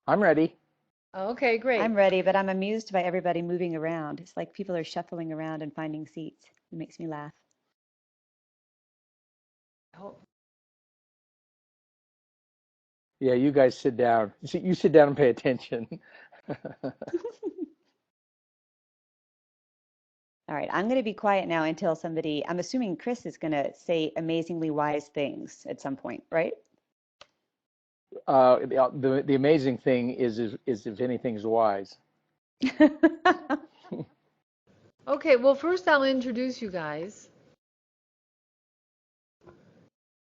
I'm ready. Okay, great. I'm ready, but I'm amused by everybody moving around. It's like people are shuffling around and finding seats. It makes me laugh. Oh, Yeah, you guys sit down. You sit down and pay attention. All right, I'm going to be quiet now until somebody, I'm assuming Chris is going to say amazingly wise things at some point, right? The amazing thing is if anything's wise. okay, well, first I'll introduce you guys.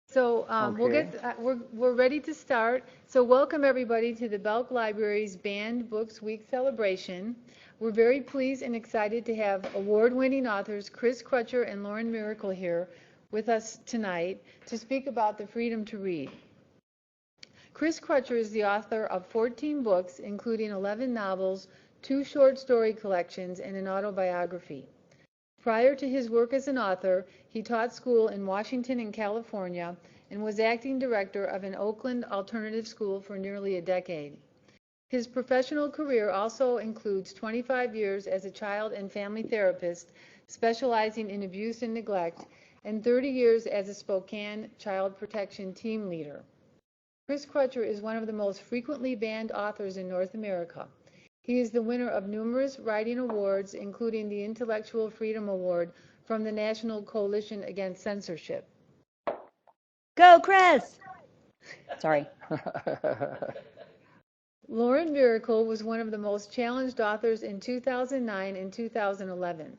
So Okay. we're ready to start. So welcome everybody to the Belk Library's Banned Books Week celebration. We're very pleased and excited to have award-winning authors Chris Crutcher and Lauren Myracle here with us tonight to speak about the freedom to read. Chris Crutcher is the author of 14 books, including 11 novels, 2 short story collections, and an autobiography. Prior to his work as an author, he taught school in Washington and California and was acting director of an Oakland alternative school for nearly a decade. His professional career also includes 25 years as a child and family therapist, specializing in abuse and neglect, and 30 years as a Spokane child protection team leader. Chris Crutcher is one of the most frequently banned authors in North America. He is the winner of numerous writing awards, including the Intellectual Freedom Award from the National Coalition Against Censorship. Go, Chris! Sorry. Lauren Myracle was one of the most challenged authors in 2009 and 2011.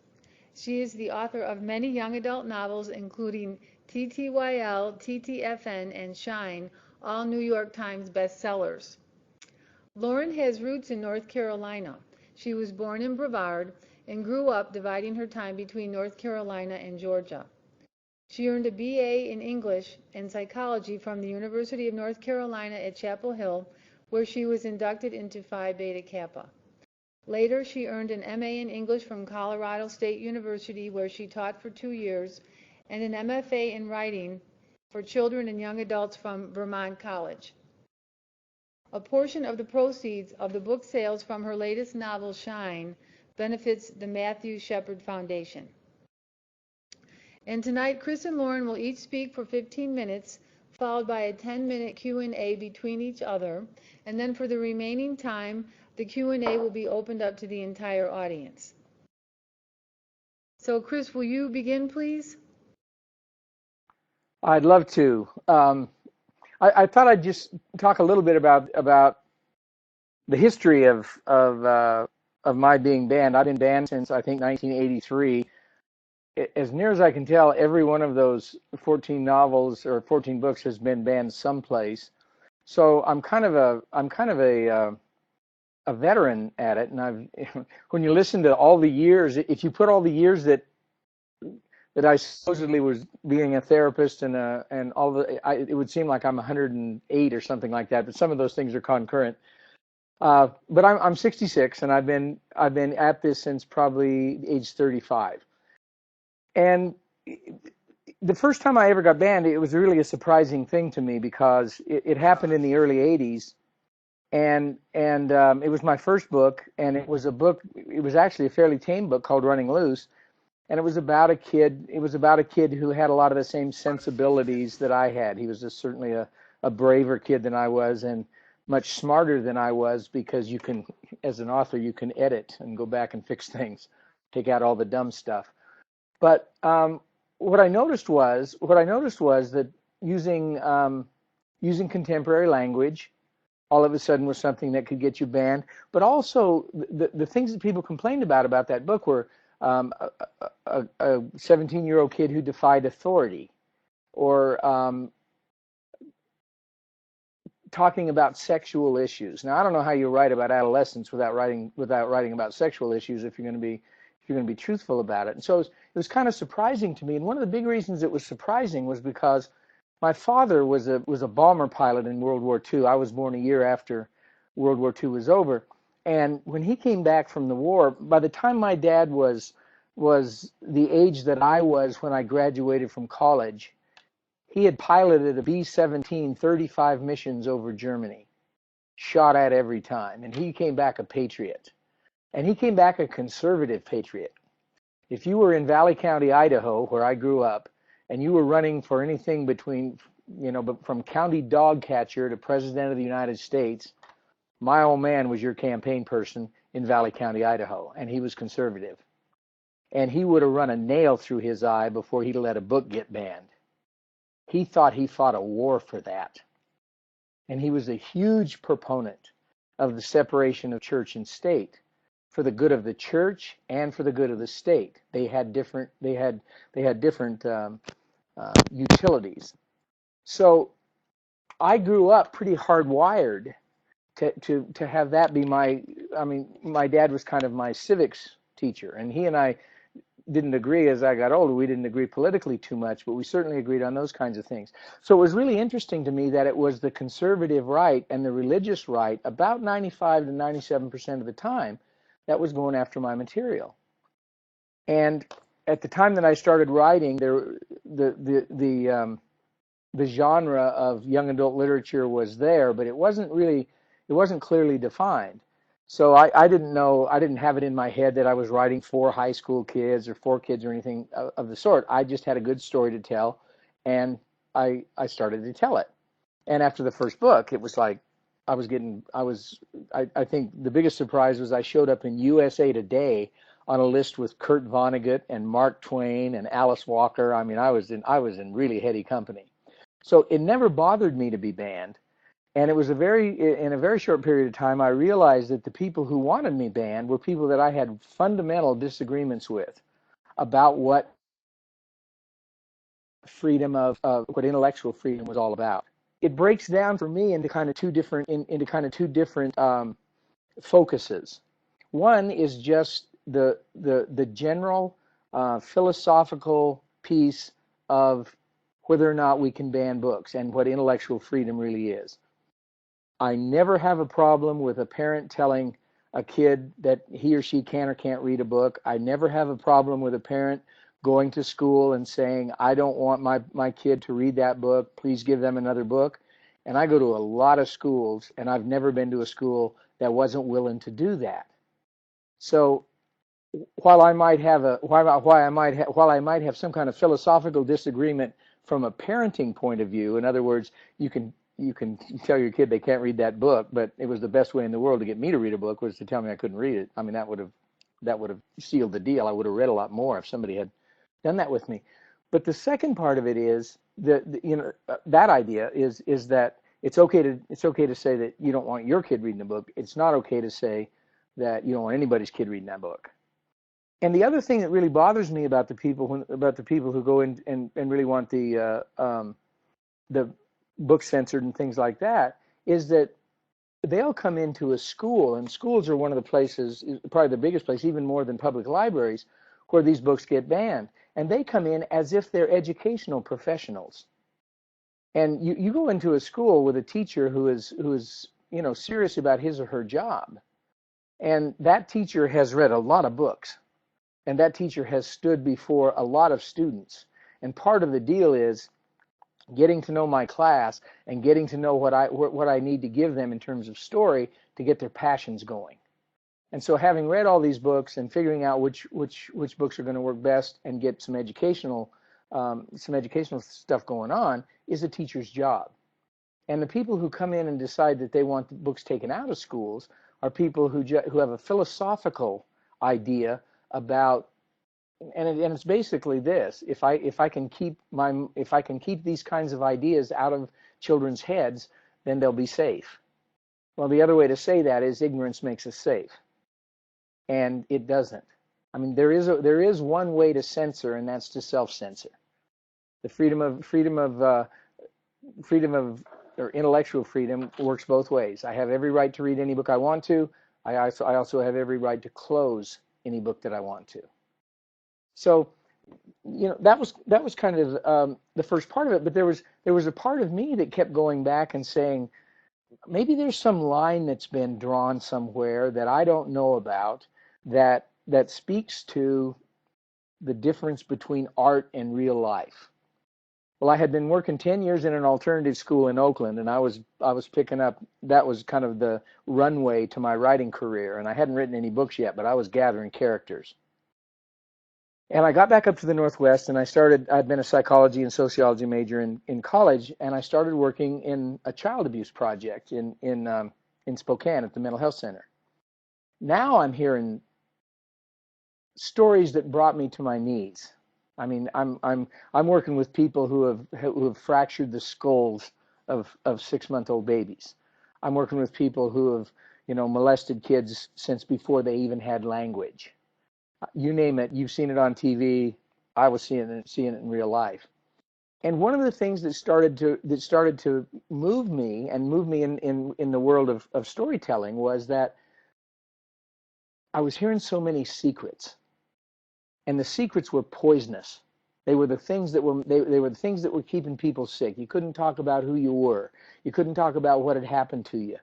She is the author of many young adult novels, including TTYL, TTFN, and Shine, all New York Times bestsellers. Lauren has roots in North Carolina. She was born in Brevard and grew up dividing her time between North Carolina and Georgia. She earned a BA in English and Psychology from the University of North Carolina at Chapel Hill, where she was inducted into Phi Beta Kappa. Later, she earned an MA in English from Colorado State University, where she taught for 2 years, and an MFA in Writing for children and young adults from Vermont College. A portion of the proceeds of the book sales from her latest novel, Shine, benefits the Matthew Shepard Foundation. And tonight, Chris and Lauren will each speak for 15 minutes, followed by a 10-minute Q&A between each other. And then for the remaining time, the Q&A will be opened up to the entire audience. So Chris, will you begin, please? I'd love to. I thought I'd just talk a little bit about the history of my being banned. I've been banned since I think 1983. As near as I can tell, every one of those 14 novels or 14 books has been banned someplace. So I'm kind of a veteran at it, and when you listen to all the years, if you put all the years that I supposedly was being a therapist and all it would seem like I'm 108 or something like that. But some of those things are concurrent. But I'm 66, and I've been at this since probably age 35. And the first time I ever got banned, it was really a surprising thing to me because it happened in the early 80s. And it was my first book, and it was a book. It was actually a fairly tame book called Running Loose, and it was about a kid. It was about a kid who had a lot of the same sensibilities that I had. He was certainly a braver kid than I was, and much smarter than I was, because you can, as an author, you can edit and go back and fix things, take out all the dumb stuff. But what I noticed was that using contemporary language all of a sudden was something that could get you banned. But also the things that people complained about that book were a 17-year-old kid who defied authority, or talking about sexual issues. Now, I don't know how you write about adolescence without writing about sexual issues if you're going to be truthful about it. And so it was kind of surprising to me. And one of the big reasons it was surprising was because my father was a bomber pilot in World War II. I was born a year after World War II was over. And when he came back from the war, by the time my dad was the age that I was when I graduated from college, he had piloted a B-17 35 missions over Germany. shot at every time. And he came back a patriot. And he came back a conservative patriot. If you were in Valley County, Idaho, where I grew up, and you were running for anything between, from county dog catcher to president of the United States, my old man was your campaign person in Valley County, Idaho, and he was conservative. And he would have run a nail through his eye before he'd let a book get banned. He thought he fought a war for that. And he was a huge proponent of the separation of church and state for the good of the church and for the good of the state. They had different utilities. So I grew up pretty hardwired to have that be my dad was kind of my civics teacher, and he and I didn't agree. As I got older, we didn't agree politically too much, but we certainly agreed on those kinds of things. So it was really interesting to me that it was the conservative right and the religious right, about 95 to 97% of the time, that was going after my material. And at the time that I started writing, the genre of young adult literature was there, but it wasn't clearly defined. So I didn't have it in my head that I was writing for high school kids or for kids or anything of the sort. I just had a good story to tell, and I started to tell it. And after the first book, it was like I think the biggest surprise was I showed up in USA Today on a list with Kurt Vonnegut and Mark Twain and Alice Walker. I mean, I was in really heady company. So it never bothered me to be banned. And it was in a very short period of time, I realized that the people who wanted me banned were people that I had fundamental disagreements with about what what intellectual freedom was all about. It breaks down for me into kind of two different focuses. One is just the general philosophical piece of whether or not we can ban books and what intellectual freedom really is. I never have a problem with a parent telling a kid that he or she can or can't read a book. I never have a problem with a parent going to school and saying, I don't want my kid to read that book. Please give them another book. And I go to a lot of schools, and I've never been to a school that wasn't willing to do that. So while I might have some kind of philosophical disagreement from a parenting point of view, in other words, you can tell your kid they can't read that book, but it was the best way in the world to get me to read a book was to tell me I couldn't read it. I mean, that would have sealed the deal. I would have read a lot more if somebody had done that with me. But the second part of it is that idea is that it's okay to say that you don't want your kid reading a book. It's not okay to say that you don't want anybody's kid reading that book. And the other thing that really bothers me about the people who go in and really want the book censored and things like that is that they'll come into a school, and schools are one of the places, probably the biggest place, even more than public libraries, where these books get banned. And they come in as if they're educational professionals. And you go into a school with a teacher who is serious about his or her job, and that teacher has read a lot of books, and that teacher has stood before a lot of students. And part of the deal is getting to know my class and getting to know what I need to give them in terms of story to get their passions going. And so having read all these books and figuring out which books are going to work best and get some educational stuff going on is a teacher's job. And the people who come in and decide that they want the books taken out of schools are people who have a philosophical idea about, and it's basically this: if I can keep these kinds of ideas out of children's heads, then they'll be safe. Well, the other way to say that is ignorance makes us safe, and it doesn't. I mean, there is one way to censor, and that's to self-censor. The freedom of or intellectual freedom works both ways. I have every right to read any book I want to. I also have every right to close any book that I want to. So, that was kind of the first part of it. But there was a part of me that kept going back and saying, maybe there's some line that's been drawn somewhere that I don't know about that speaks to the difference between art and real life. Well, I had been working 10 years in an alternative school in Oakland, and I was picking up, that was kind of the runway to my writing career. And I hadn't written any books yet, but I was gathering characters. And I got back up to the Northwest, and I'd been a psychology and sociology major in college, and I started working in a child abuse project in Spokane at the mental health center. Now I'm hearing stories that brought me to my knees. I mean, I'm working with people who have fractured the skulls of 6-month-old babies. I'm working with people who have, molested kids since before they even had language. You name it, you've seen it on TV. I was seeing it in real life. And one of the things that started to move me in the world of storytelling was that I was hearing so many secrets, and the secrets were poisonous. They were the things that were keeping people sick. You couldn't talk about who you were. You couldn't talk about what had happened to you.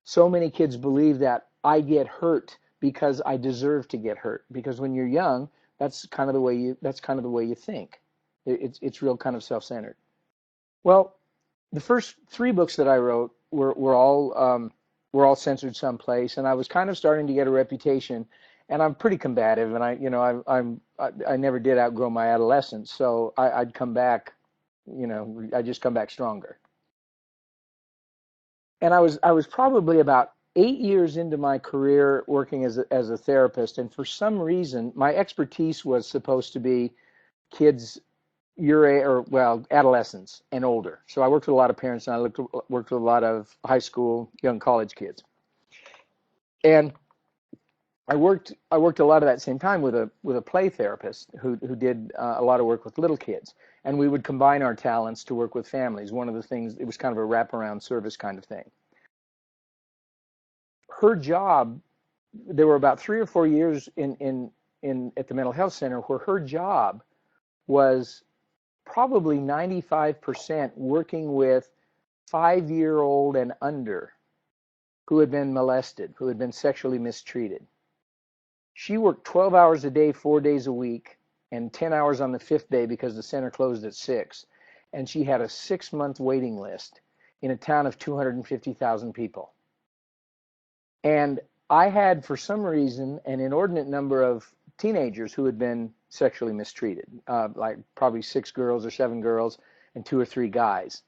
So many kids believe that I get hurt because I deserve to get hurt. Because when you're young, that's kind of the way you think. It's real kind of self-centered. Well, the first 3 books that I wrote were all censored someplace, and I was kind of starting to get a reputation. And I'm pretty combative, and I never did outgrow my adolescence, so I'd come back, I just come back stronger. And I was probably about 8 years into my career working as a therapist, and for some reason my expertise was supposed to be kids adolescents and older. So I worked with a lot of parents, and I worked with a lot of high school, young college kids. And I worked a lot of that same time with a play therapist who did a lot of work with little kids, and we would combine our talents to work with families. One of the things, it was kind of a wraparound service kind of thing. Her job, there were about 3 or 4 years at the mental health center where her job was probably 95% working with 5-year-old and under who had been molested, who had been sexually mistreated. She worked 12 hours a day, 4 days a week, and 10 hours on the 5th day because the center closed at 6. And she had a 6-month waiting list in a town of 250,000 people. And I had, for some reason, an inordinate number of teenagers who had been sexually mistreated, like probably 6 girls or 7 girls and 2 or 3 guys.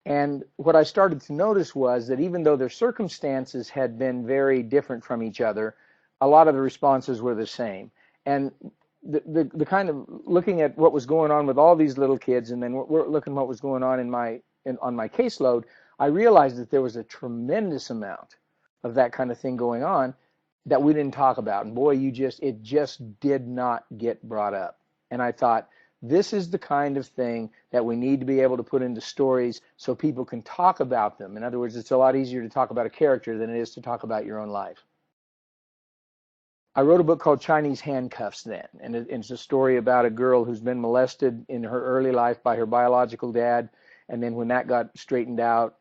And what I started to notice was that even though their circumstances had been very different from each other, a lot of the responses were the same. And the kind of looking at what was going on with all these little kids, and then looking at what was going on on my caseload, I realized that there was a tremendous amount of that kind of thing going on that we didn't talk about. And boy, it just did not get brought up. And I thought, this is the kind of thing that we need to be able to put into stories so people can talk about them. In other words, it's a lot easier to talk about a character than it is to talk about your own life. I wrote a book called Chinese Handcuffs then, and it's a story about a girl who's been molested in her early life by her biological dad, and then when that got straightened out,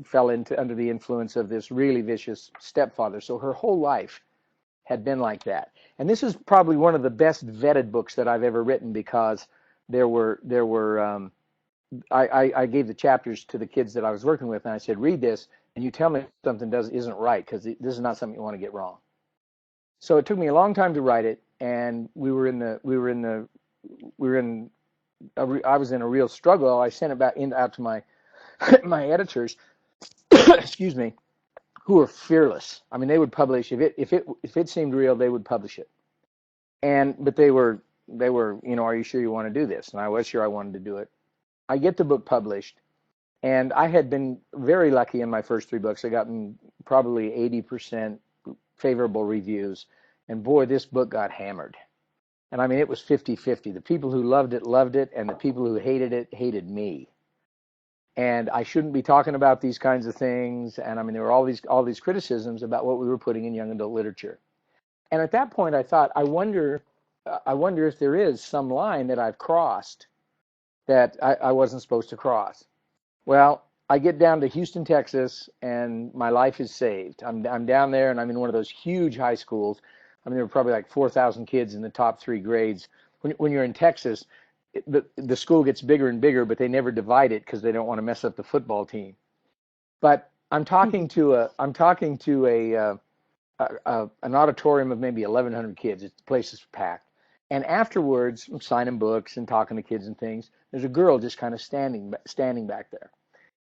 fell under the influence of this really vicious stepfather. So her whole life had been like that. And this is probably one of the best vetted books that I've ever written, because I gave the chapters to the kids that I was working with, and I said, read this, and you tell me if something isn't right, because this is not something you want to get wrong. So it took me a long time to write it, and I was in a real struggle. I sent it out to my my editors, excuse me, who were fearless. I mean, they would publish if it seemed real, they would publish it. But they were, are you sure you want to do this? And I was sure I wanted to do it. I get the book published, and I had been very lucky in my first 3 books. I gotten probably 80% favorable reviews, and boy, this book got hammered. And I mean, it was 50-50. The people who loved it, and the people who hated it hated me. And I shouldn't be talking about these kinds of things. And I mean, there were all these criticisms about what we were putting in young adult literature. And at that point, I thought, I wonder if there is some line that I've crossed that I wasn't supposed to cross. Well, I get down to Houston, Texas, and my life is saved. I'm down there, and I'm in one of those huge high schools. I mean, there were probably like 4,000 kids in the top 3 grades. When you're in Texas, the school gets bigger and bigger, but they never divide it because they don't want to mess up the football team. But I'm talking to an auditorium of maybe 1,100 kids. The place is packed. And afterwards, I'm signing books and talking to kids and things. There's a girl just kind of standing back there.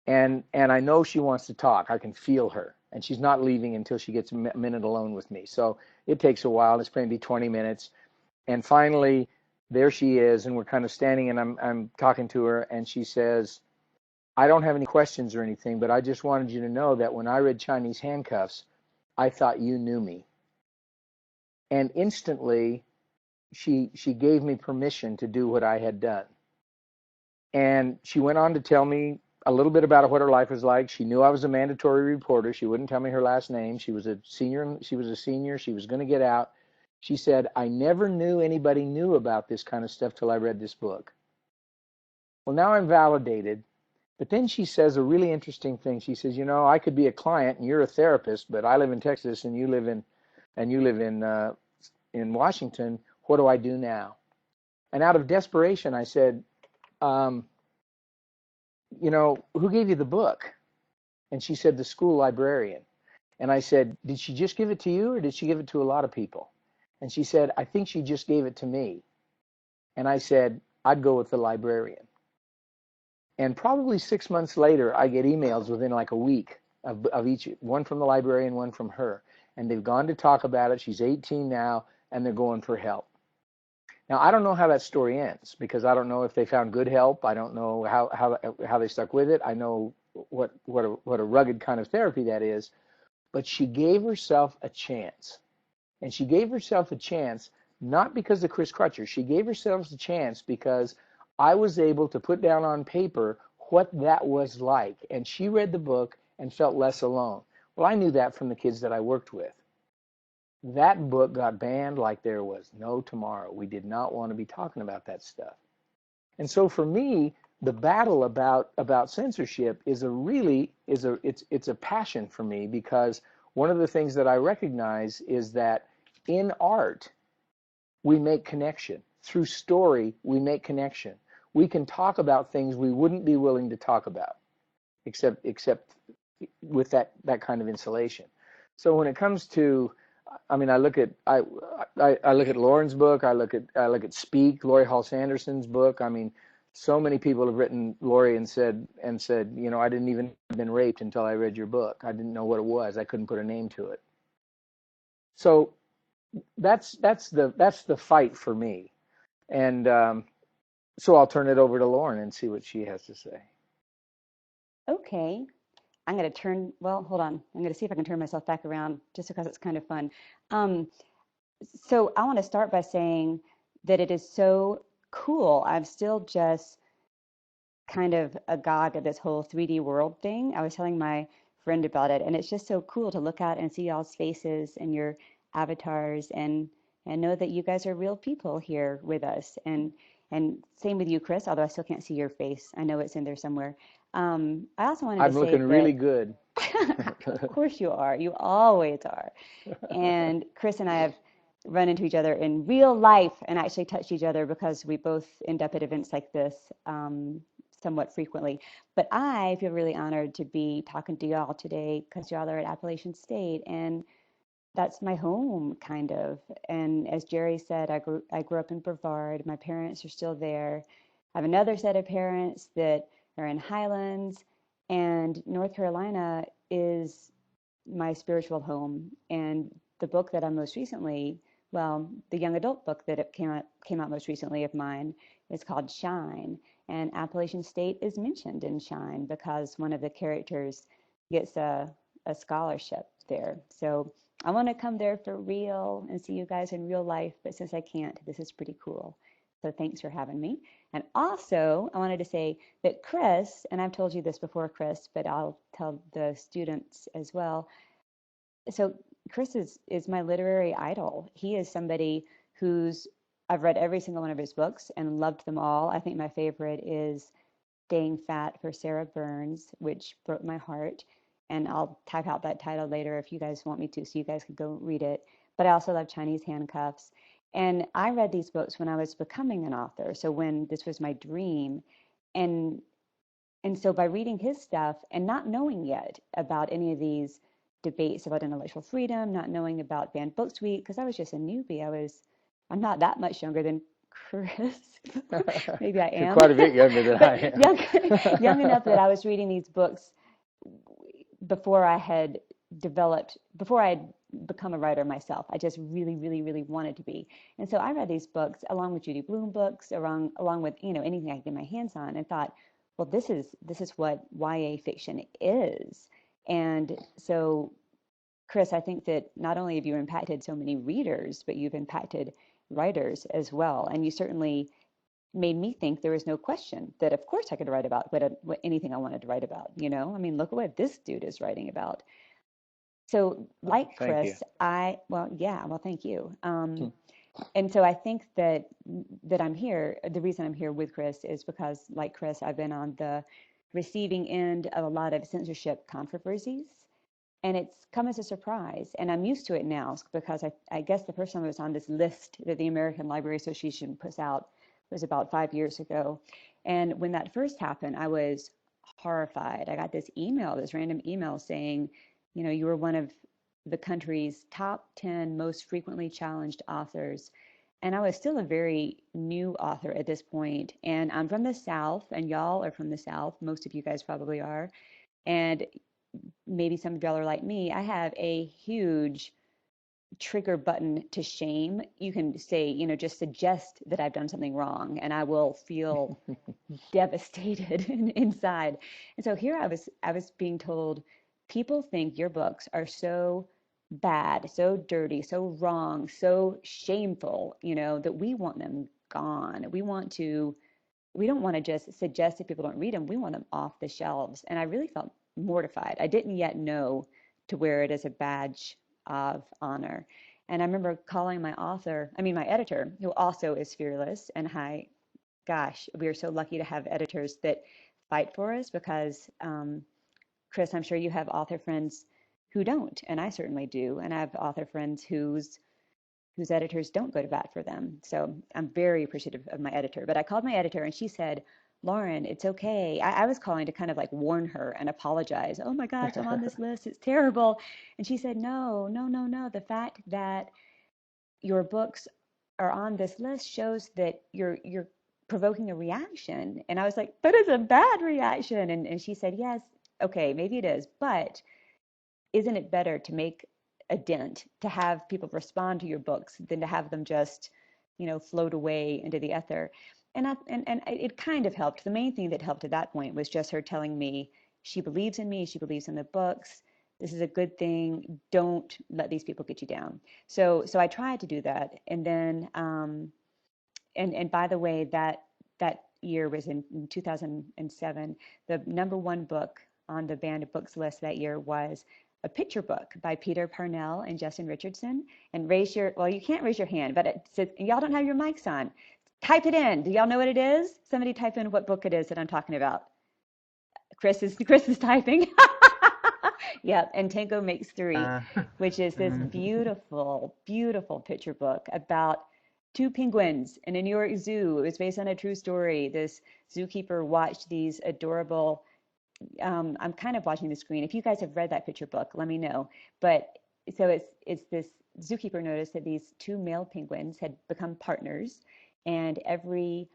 And I know she wants to talk. I can feel her. And she's not leaving until she gets a minute alone with me. So it takes a while. It's maybe 20 minutes. And finally, there she is, and we're kind of standing, and I'm talking to her, and she says, I don't have any questions or anything, but I just wanted you to know that when I read Chinese Handcuffs, I thought you knew me. And instantly, she gave me permission to do what I had done. And she went on to tell me a little bit about what her life was like. She knew I was a mandatory reporter. She wouldn't tell me her last name. She was a senior. She was going to get out. She said, I never knew anybody knew about this kind of stuff till I read this book. Well, now I'm validated. But then she says a really interesting thing. She says, you know, I could be a client and you're a therapist, but I live in Texas and you live in Washington. What do I do now? And out of desperation, I said, you know, who gave you the book? And she said, the school librarian. And I said, did she just give it to you or did she give it to a lot of people? And she said, I think she just gave it to me. And I said, I'd go with the librarian. And probably 6 months later, I get emails within like a week of each, one from the librarian, one from her. And they've gone to talk about it. She's 18 now, and they're going for help. Now, I don't know how that story ends because I don't know if they found good help. I don't know how they stuck with it. I know what a rugged kind of therapy that is. But she gave herself a chance. And she gave herself a chance not because of Chris Crutcher. She gave herself a chance because I was able to put down on paper what that was like. And she read the book and felt less alone. Well, I knew that from the kids that I worked with. That book got banned like there was no tomorrow. We did not want to be talking about that stuff. And so for me, the battle about censorship is a passion for me because one of the things that I recognize is that in art, we make connection. Through story, we make connection. We can talk about things we wouldn't be willing to talk about, except with that kind of insulation. So when it comes to, I mean, I look at Lauren's book. I look at Speak, Laurie Hall Sanderson's book. I mean, so many people have written Laurie and said, you know, I didn't even have been raped until I read your book. I didn't know what it was. I couldn't put a name to it. So that's the fight for me. And so I'll turn it over to Lauren and see what she has to say. Okay. I'm going to hold on. I'm going to see if I can turn myself back around just because it's kind of fun. So I want to start by saying that it is so cool. I'm still just kind of agog at this whole 3D world thing. I was telling my friend about it, and it's just so cool to look at and see y'all's faces and your avatars and know that you guys are real people here with us. And same with you, Chris, although I still can't see your face. I know it's in there somewhere. I also wanted to say I'm looking really good. Of course you are. You always are. And Chris and I have run into each other in real life and actually touched each other because we both end up at events like this somewhat frequently. But I feel really honored to be talking to y'all today because y'all are at Appalachian State, and that's my home, kind of. And as Jerry said, I grew up in Brevard. My parents are still there. I have another set of parents that are in Highlands, and North Carolina is my spiritual home. And the book that I'm most recently, well, the young adult book that came out most recently of mine is called Shine. And Appalachian State is mentioned in Shine because one of the characters gets a scholarship there. So I want to come there for real and see you guys in real life, but since I can't, this is pretty cool. So thanks for having me. And also, I wanted to say that Chris, and I've told you this before, Chris, but I'll tell the students as well. So Chris is my literary idol. He is somebody I've read every single one of his books and loved them all. I think my favorite is Staying Fat for Sarah Burns, which broke my heart. And I'll type out that title later if you guys want me to, so you guys can go read it. But I also love Chinese Handcuffs. And I read these books when I was becoming an author. So when this was my dream. And so by reading his stuff and not knowing yet about any of these debates about intellectual freedom, not knowing about Banned Books Week, because I was just a newbie. I'm not that much younger than Chris. Maybe I You're am. quite a bit younger than I But am. young enough that I was reading these books before I had become a writer myself. I just really, really, really wanted to be. And so I read these books along with Judy Blume books, along with, anything I could get my hands on, and thought, well, this is what YA fiction is. And so, Chris, I think that not only have you impacted so many readers, but you've impacted writers as well. And you certainly made me think there was no question that, of course, I could write about what anything I wanted to write about. I mean, look at what this dude is writing about. So, like Thank you. Chris, thank you. And so I think that I'm here. The reason I'm here with Chris is because, like Chris, I've been on the receiving end of a lot of censorship controversies, and it's come as a surprise. And I'm used to it now because I guess the first time I was on this list that the American Library Association puts out was about 5 years ago. And when that first happened, I was horrified. I got this random email saying, you were one of the country's top 10 most frequently challenged authors. And I was still a very new author at this point. And I'm from the South, and y'all are from the South. Most of you guys probably are. And maybe some of y'all are like me. I have a huge trigger button to shame. You can say, just suggest that I've done something wrong, and I will feel devastated inside. And so here I was being told, people think your books are so bad, so dirty, so wrong, so shameful, that we want them gone. We don't want to just suggest that people don't read them. We want them off the shelves. And I really felt mortified. I didn't yet know to wear it as a badge of honor. And I remember calling my editor, who also is fearless. And gosh, we are so lucky to have editors that fight for us because, Chris, I'm sure you have author friends who don't, and I certainly do. And I have author friends whose editors don't go to bat for them. So I'm very appreciative of my editor. But I called my editor and she said, Lauren, it's okay. I was calling to kind of like warn her and apologize. Oh my gosh, I'm on this list. It's terrible. And she said, no. The fact that your books are on this list shows that you're provoking a reaction. And I was like, that is a bad reaction. And she said, yes, okay, maybe it is. But isn't it better to make a dent, to have people respond to your books than to have them just, float away into the ether? And it kind of helped. The main thing that helped at that point was just her telling me she believes in me, she believes in the books. This is a good thing. Don't let these people get you down. So I tried to do that. And then, and by the way, that year was in 2007. The number one book on the Banned Books list that year was a picture book by Peter Parnell and Justin Richardson. And you can't raise your hand, but y'all don't have your mics on. Type it in. Do y'all know what it is? Somebody type in what book it is that I'm talking about. Chris is typing. Yep, and Tango Makes Three, which is this beautiful, beautiful picture book about two penguins in a New York zoo. It was based on a true story. This zookeeper watched these adorable, I'm kind of watching the screen. If you guys have read that picture book, let me know. But so it's this zookeeper noticed that these two male penguins had become partners, and every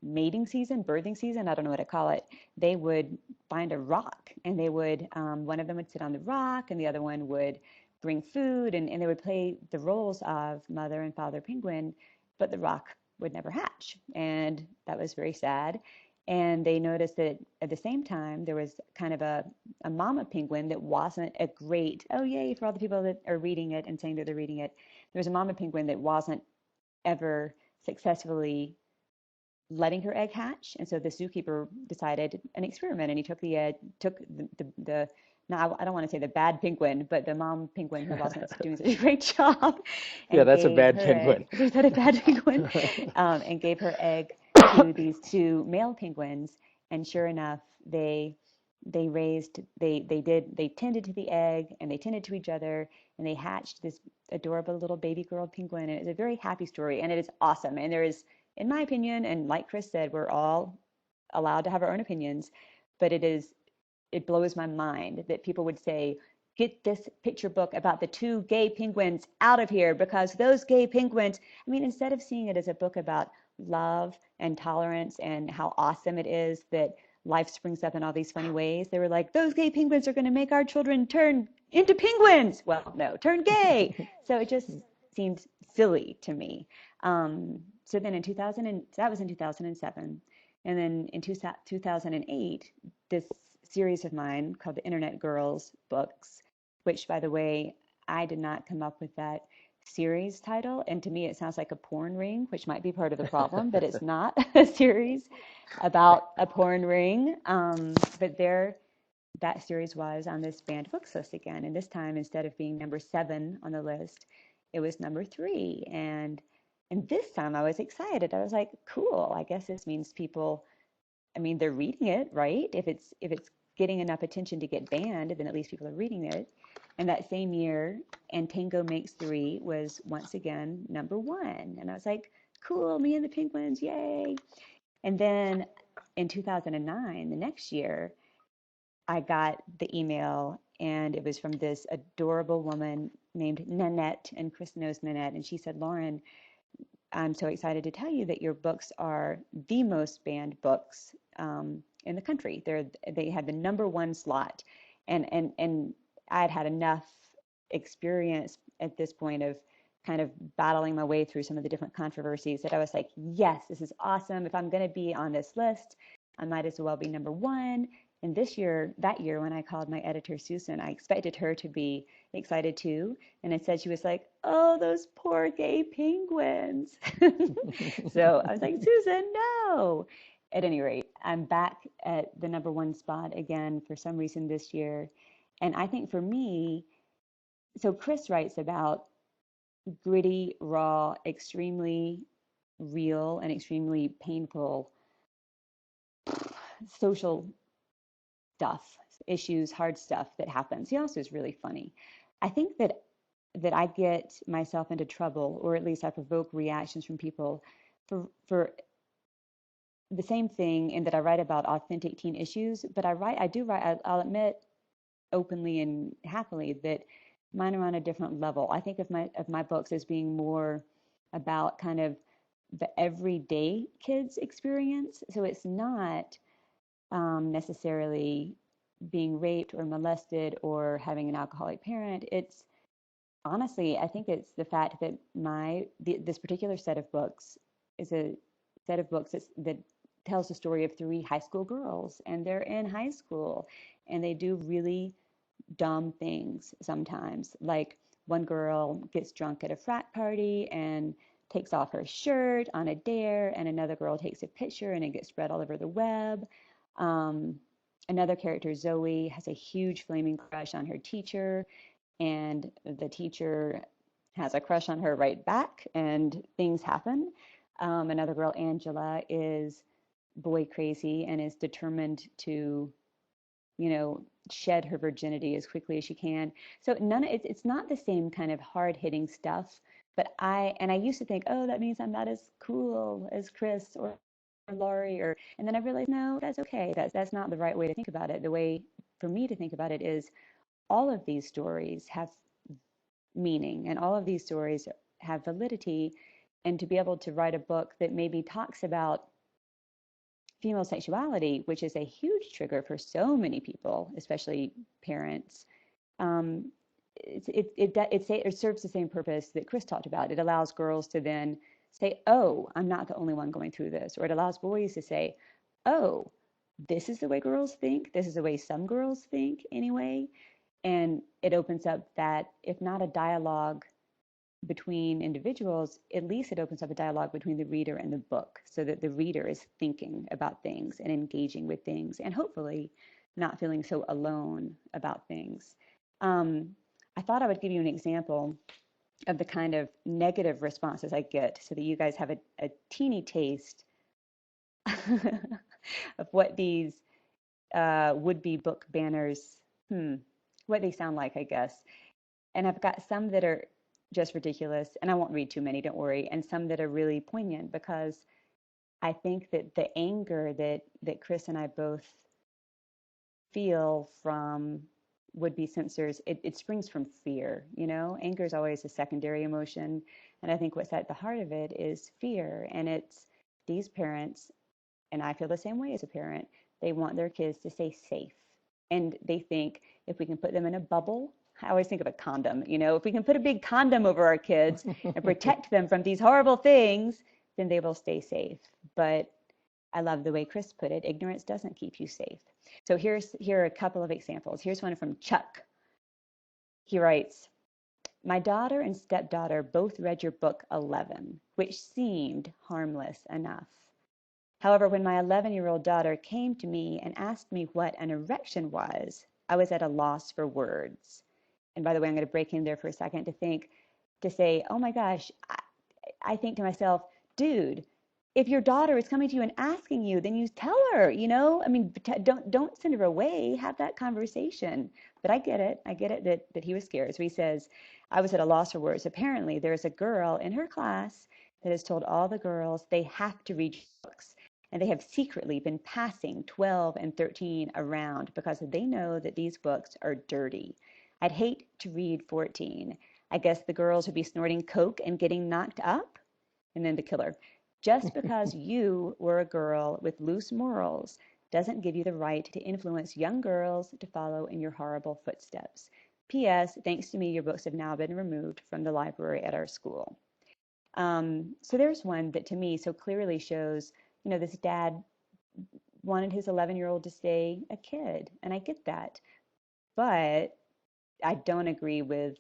mating season, birthing season, I don't know what to call it, they would find a rock, and they would, one of them would sit on the rock and the other one would bring food, and they would play the roles of mother and father penguin, but the rock would never hatch. And that was very sad. And they noticed that at the same time, there was kind of a mama penguin that wasn't a great, oh yay, for all the people that are reading it and saying that they're reading it, there was a mama penguin that wasn't ever successfully letting her egg hatch. And so the zookeeper decided an experiment, and he took the now I don't want to say the bad penguin, but the mom penguin who wasn't doing such a great job. And Yeah, that's a bad penguin. Is that a bad penguin? And gave her egg to these two male penguins. And sure enough, they they tended to the egg, and they tended to each other, and they hatched this adorable little baby girl penguin. And it's a very happy story, and it is awesome. And there is, in my opinion, and like Chris said, we're all allowed to have our own opinions, but it blows my mind that people would say, get this picture book about the two gay penguins out of here, because those gay penguins, I mean, instead of seeing it as a book about love and tolerance and how awesome it is that life springs up in all these funny ways, they were like, those gay penguins are going to make our children turn into penguins. Well, no, turn gay. So it just seemed silly to me. So then that was in 2007. And then in 2008, this series of mine called the Internet Girls books, which, by the way, I did not come up with that series title. And to me, it sounds like a porn ring, which might be part of the problem, but it's not a series about a porn ring. But that series was on this banned books list again. And this time, instead of being number 7 on the list, it was number 3. And this time I was excited. I was like, cool, I guess this means people, I mean, they're reading it, right? If it's getting enough attention to get banned, then at least people are reading it. And that same year, And Tango Makes Three was once again number 1. And I was like, cool, me and the penguins, yay. And then in 2009, the next year, I got the email, and it was from this adorable woman named Nanette, and Chris knows Nanette. And she said, Lauren, I'm so excited to tell you that your books are the most banned books in the country. They had the number 1 slot, and I'd had enough experience at this point of kind of battling my way through some of the different controversies that I was like, yes, this is awesome. If I'm going to be on this list, I might as well be number 1. And that year, when I called my editor, Susan, I expected her to be excited too. And instead she was like, oh, those poor gay penguins. So I was like, Susan, no. At any rate, I'm back at the number 1 spot again for some reason this year. And I think for me, so Chris writes about gritty, raw, extremely real, and extremely painful social stuff, issues, hard stuff that happens. He also is really funny. I think that I get myself into trouble, or at least I provoke reactions from people for the same thing, in that I write about authentic teen issues, but I'll admit openly and happily that mine are on a different level. I think of my books as being more about kind of the everyday kids experience. So it's not necessarily being raped or molested or having an alcoholic parent. It's honestly, I think it's the fact that this particular set of books is a set of books that tells the story of 3 high school girls, and they're in high school, and they do really dumb things sometimes. Like, one girl gets drunk at a frat party and takes off her shirt on a dare, and another girl takes a picture and it gets spread all over the web. Another character, Zoe, has a huge flaming crush on her teacher, and the teacher has a crush on her right back, and things happen. Another girl, Angela, is boy crazy and is determined to, shed her virginity as quickly as she can. So it's not the same kind of hard-hitting stuff. But I used to think, oh, that means I'm not as cool as Chris or Laurie, and then I realized, no, that's okay. That's not the right way to think about it. The way for me to think about it is, all of these stories have meaning, and all of these stories have validity. And to be able to write a book that maybe talks about female sexuality, which is a huge trigger for so many people, especially parents, it serves the same purpose that Chris talked about. It allows girls to then say, oh, I'm not the only one going through this. Or it allows boys to say, oh, this is the way girls think. This is the way some girls think anyway. And it opens up that, if not a dialogue between individuals, at least it opens up a dialogue between the reader and the book, so that the reader is thinking about things and engaging with things, and hopefully not feeling so alone about things. I thought I would give you an example of the kind of negative responses I get, so that you guys have a teeny taste of what these would-be book banners, what they sound like, I guess. And I've got some that are just ridiculous, and I won't read too many, don't worry, and some that are really poignant, because I think that the anger that Chris and I both feel from would-be censors, it springs from fear, you know? Anger is always a secondary emotion, and I think what's at the heart of it is fear, and it's these parents, and I feel the same way as a parent, they want their kids to stay safe, and they think if we can put them in a bubble, I always think of a condom, you know, if we can put a big condom over our kids and protect them from these horrible things, then they will stay safe. But I love the way Chris put it, ignorance doesn't keep you safe. So here are a couple of examples. Here's one from Chuck. He writes, my daughter and stepdaughter both read your book 11, which seemed harmless enough. However, when my 11-year-old daughter came to me and asked me what an erection was, I was at a loss for words. And by the way, I'm going to break in there for a second to say, oh my gosh, I think to myself, dude, if your daughter is coming to you and asking you, then you tell her, you know, I mean, don't send her away, have that conversation. But I get it that he was scared. So he says, I was at a loss for words. Apparently there's a girl in her class that has told all the girls they have to read books. And they have secretly been passing 12 and 13 around because they know that these books are dirty. I'd hate to read 14. I guess the girls would be snorting coke and getting knocked up. And then the killer. Just because you were a girl with loose morals doesn't give you the right to influence young girls to follow in your horrible footsteps. P.S. Thanks to me, your books have now been removed from the library at our school. So there's one that to me so clearly shows, you know, this dad wanted his 11-year-old to stay a kid, and I get that. But I don't agree with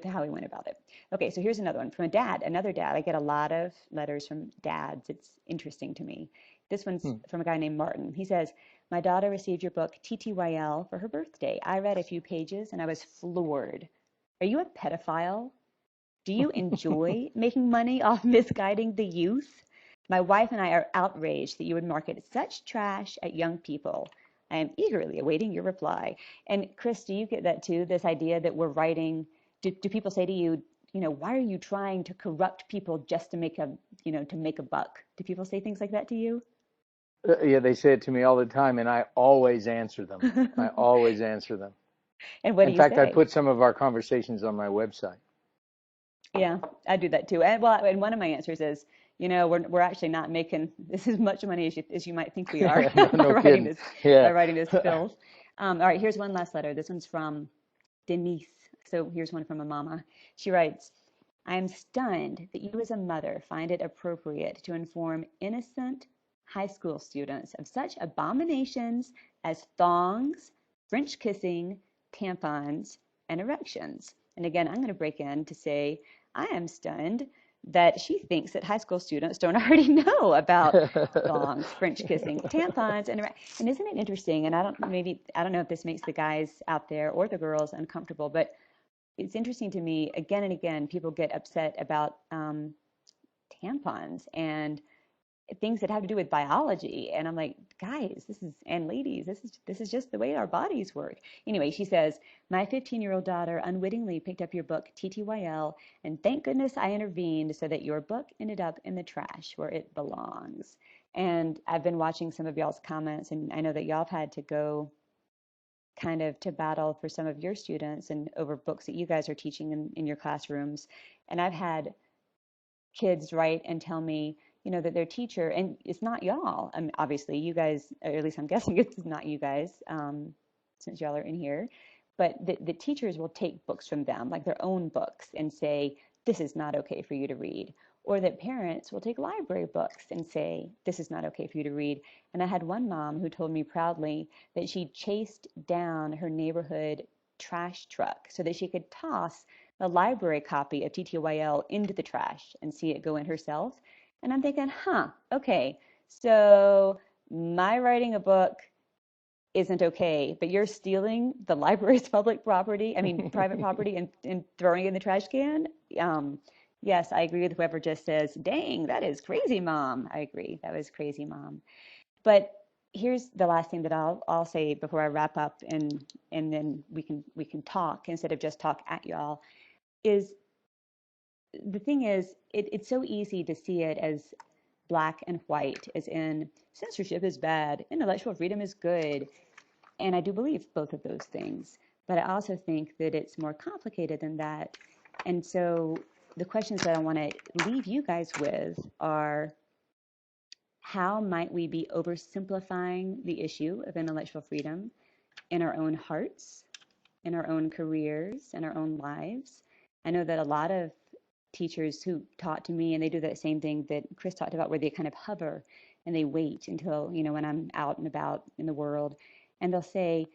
how he went about it. Okay, so here's another one from another dad. I get a lot of letters from dads. It's interesting to me. This one's from a guy named Martin. He says, my daughter received your book TTYL for her birthday. I read a few pages and I was floored. Are you a pedophile? Do you enjoy making money off misguiding the youth? My wife and I are outraged that you would market such trash at young people. I am eagerly awaiting your reply. And Chris, do you get that too? This idea that we're writing, do people say to you, you know, why are you trying to corrupt people just to make a buck? Do people say things like that to you? Yeah, they say it to me all the time, and I always answer them. I always answer them. And what do In you fact, I say? put some of our conversations on my website. Yeah, I do that too. And one of my answers is, you know, we're actually not making this as much money as you might think we are No kidding. Yeah. by writing this filth. All right, here's one last letter. This one's from Denise. So here's one from a mama. She writes, I am stunned that you as a mother find it appropriate to inform innocent high school students of such abominations as thongs, French kissing, tampons, and erections. And again, I'm going to break in to say I am stunned that she thinks that high school students don't already know about thongs, French kissing, tampons, and isn't it interesting? And I don't know if this makes the guys out there or the girls uncomfortable, but it's interesting to me, again and again, people get upset about tampons and things that have to do with biology. And I'm like, guys, and ladies, this is just the way our bodies work. Anyway, she says, my 15-year-old daughter unwittingly picked up your book, TTYL, and thank goodness I intervened so that your book ended up in the trash where it belongs. And I've been watching some of y'all's comments, and I know that y'all have had to go kind of to battle for some of your students and over books that you guys are teaching in your classrooms. And I've had kids write and tell me, you know, that their teacher, and it's not y'all, I mean, obviously you guys, or at least I'm guessing it's not you guys, since y'all are in here, but the teachers will take books from them, like their own books, and say, this is not okay for you to read. Or that parents will take library books and say, this is not okay for you to read. And I had one mom who told me proudly that she chased down her neighborhood trash truck so that she could toss a library copy of TTYL into the trash and see it go in herself. And I'm thinking, okay, so my writing a book isn't okay, but you're stealing the library's private property and throwing it in the trash can? Yes, I agree with whoever just says, dang, that is crazy, Mom. I agree, that was crazy, Mom. But here's the last thing that I'll say before I wrap up, and then we can talk instead of just talk at y'all. Is the thing is, it's so easy to see it as black and white, as in censorship is bad, intellectual freedom is good. And I do believe both of those things. But I also think that it's more complicated than that. And so the questions that I want to leave you guys with are, how might we be oversimplifying the issue of intellectual freedom in our own hearts, in our own careers, in our own lives? I know that a lot of teachers who taught to me, and they do that same thing that Chris talked about, where they kind of hover and they wait until, when I'm out and about in the world, and they'll say,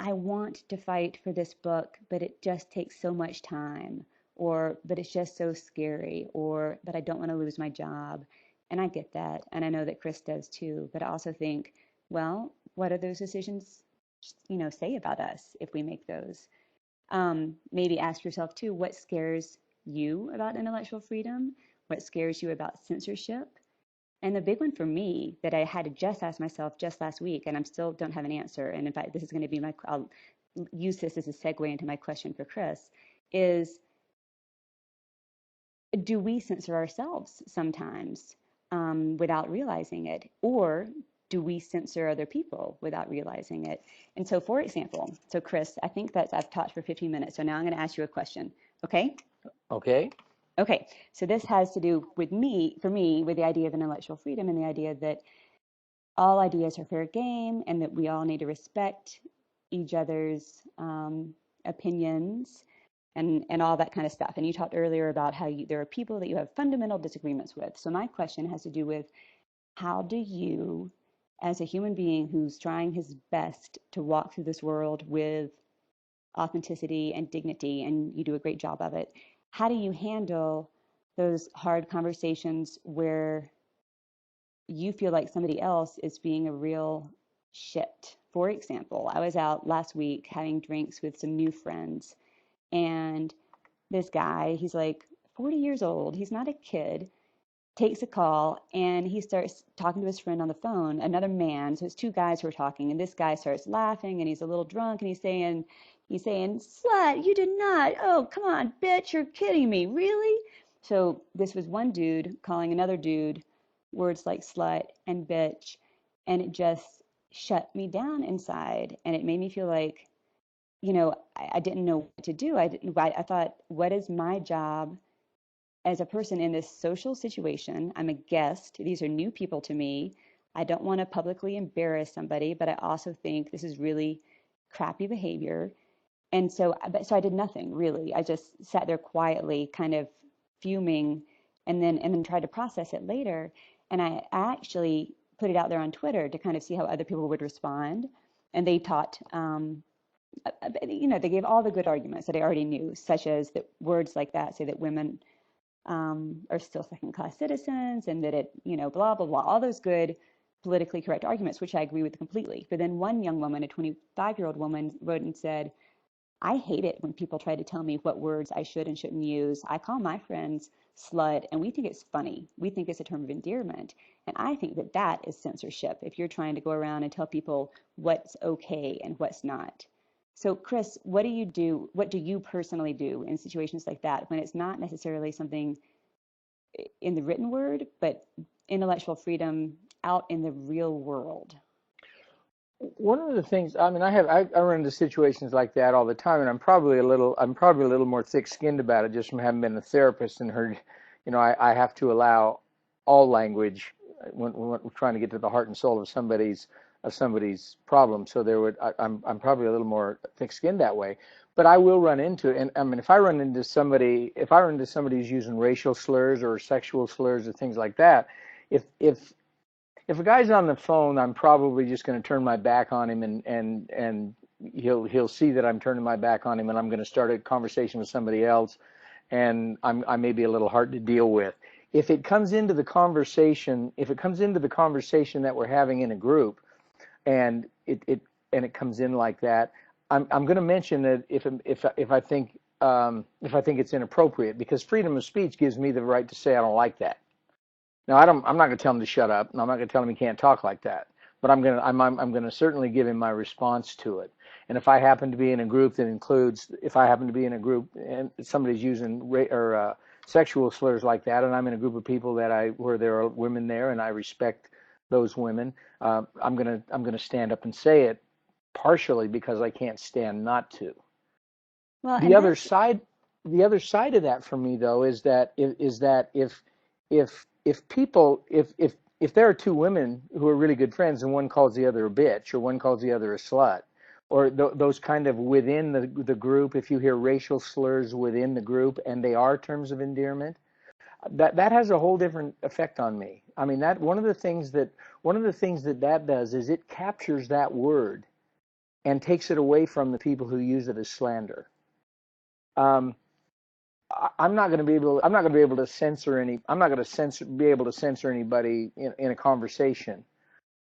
I want to fight for this book, but it just takes so much time, or, but it's just so scary, or, but I don't want to lose my job. And I get that. And I know that Chris does too. But I also think, well, what do those decisions, say about us if we make those? Maybe ask yourself too, what scares you about intellectual freedom? What scares you about censorship? And the big one for me that I had to just ask myself just last week, and I still don't have an answer, and in fact, this is going to be I'll use this as a segue into my question for Chris, is, do we censor ourselves sometimes without realizing it? Or do we censor other people without realizing it? And so, for example, so Chris, I think that I've talked for 15 minutes, so now I'm going to ask you a question, okay? Okay. Okay, so this has to do with for me, with the idea of intellectual freedom and the idea that all ideas are fair game and that we all need to respect each other's opinions and all that kind of stuff. And you talked earlier about how there are people that you have fundamental disagreements with. So my question has to do with, how do you, as a human being who's trying his best to walk through this world with authenticity and dignity, and you do a great job of it, how do you handle those hard conversations where you feel like somebody else is being a real shit? For example, I was out last week having drinks with some new friends, and this guy, he's like 40 years old, he's not a kid, takes a call, and he starts talking to his friend on the phone, another man. So it's two guys who are talking, and this guy starts laughing, and he's a little drunk, and he's saying, slut, you did not, oh, come on, bitch, you're kidding me, really? So this was one dude calling another dude words like slut and bitch, and it just shut me down inside, and it made me feel like, I didn't know what to do. I thought, what is my job as a person in this social situation? I'm a guest. These are new people to me. I don't want to publicly embarrass somebody, but I also think this is really crappy behavior. And so I did nothing really. I just sat there quietly, kind of fuming, and then tried to process it later. And I actually put it out there on Twitter to kind of see how other people would respond. And they taught, they gave all the good arguments that I already knew, such as that words like that say that women are still second-class citizens, and that it, blah, blah, blah, all those good politically correct arguments, which I agree with completely. But then one young woman, a 25-year-old woman, wrote and said, I hate it when people try to tell me what words I should and shouldn't use. I call my friends slut, and we think it's funny. We think it's a term of endearment. And I think that that is censorship, if you're trying to go around and tell people what's okay and what's not. So, Chris, what do you do? What do you personally do in situations like that, when it's not necessarily something in the written word, but intellectual freedom out in the real world? One of the things, I mean, I run into situations like that all the time, and I'm probably a little more thick-skinned about it just from having been a therapist and heard, I have to allow all language when we're trying to get to the heart and soul of somebody's problem. So I'm probably a little more thick-skinned that way. But I will run into it, and I mean, if I run into somebody who's using racial slurs or sexual slurs or things like that, if a guy's on the phone, I'm probably just going to turn my back on him, and he'll see that I'm turning my back on him, and I'm going to start a conversation with somebody else, and I may be a little hard to deal with. If it comes into the conversation that we're having in a group, and it comes in like that, I'm going to mention it if I think it's inappropriate, because freedom of speech gives me the right to say I don't like that. Now, I'm not going to tell him to shut up, and I'm not going to tell him he can't talk like that. but I'm gonna certainly give him my response to it. And if I happen to be in a group that includes, if I happen to be in a group and somebody's using sexual slurs like that, and I'm in a group of people where there are women there, and I respect those women, I'm gonna stand up and say it, partially because I can't stand not to. Well, The and other that's side, the other side of that for me though is that if there are two women who are really good friends and one calls the other a bitch or one calls the other a slut, or those kind of within the group, if you hear racial slurs within the group and they are terms of endearment, that has a whole different effect on me. I mean, that one of the things that does is it captures that word and takes it away from the people who use it as slander. Um, I'm not going to be able. I'm not going to be able to censor any. I'm not going to be able to censor anybody in a conversation.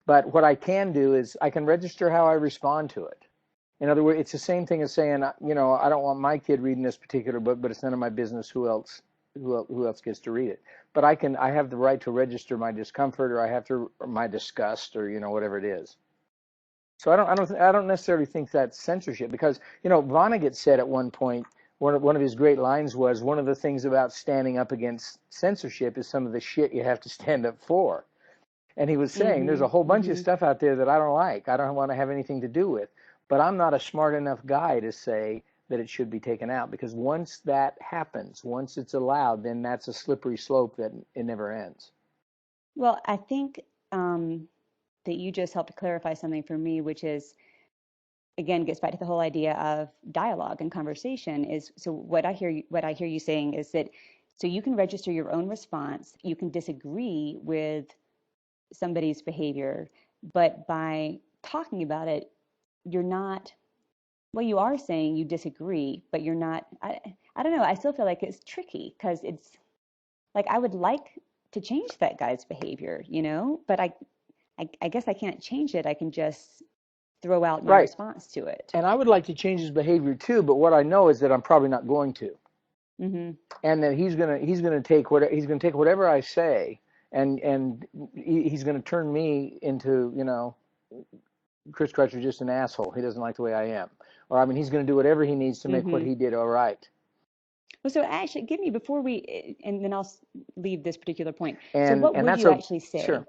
But what I can do is I can register how I respond to it. In other words, it's the same thing as saying, I don't want my kid reading this particular book, but it's none of my business who else gets to read it. But I have the right to register my discomfort, or my disgust, or whatever it is. So I don't necessarily think that's censorship, because Vonnegut said at one point, one of his great lines was, one of the things about standing up against censorship is some of the shit you have to stand up for. And he was saying there's a whole bunch of stuff out there that I don't like. I don't want to have anything to do with. But I'm not a smart enough guy to say that it should be taken out, because once that happens, once it's allowed, then that's a slippery slope that it never ends. Well, I think that you just helped clarify something for me, which is, again, gets back to the whole idea of dialogue and conversation. Is so what I hear you saying is that so you can register your own response, you can disagree with somebody's behavior, but by talking about it, you're not, well, you are saying you disagree, but you're not, I don't know, I still feel like it's tricky, because it's like I would like to change that guy's behavior, but I guess I can't change it. I can just throw out my Right. response to it. And I would like to change his behavior too, but what I know is that I'm probably not going to. Mm-hmm. And that he's gonna take whatever I say, and he's gonna turn me into, Chris Crutcher just an asshole. He doesn't like the way I am. Or I mean, he's gonna do whatever he needs to make what he did all right. Well, so actually, give me, before we, and then I'll leave this particular point. So And what would that's you actually say? sure.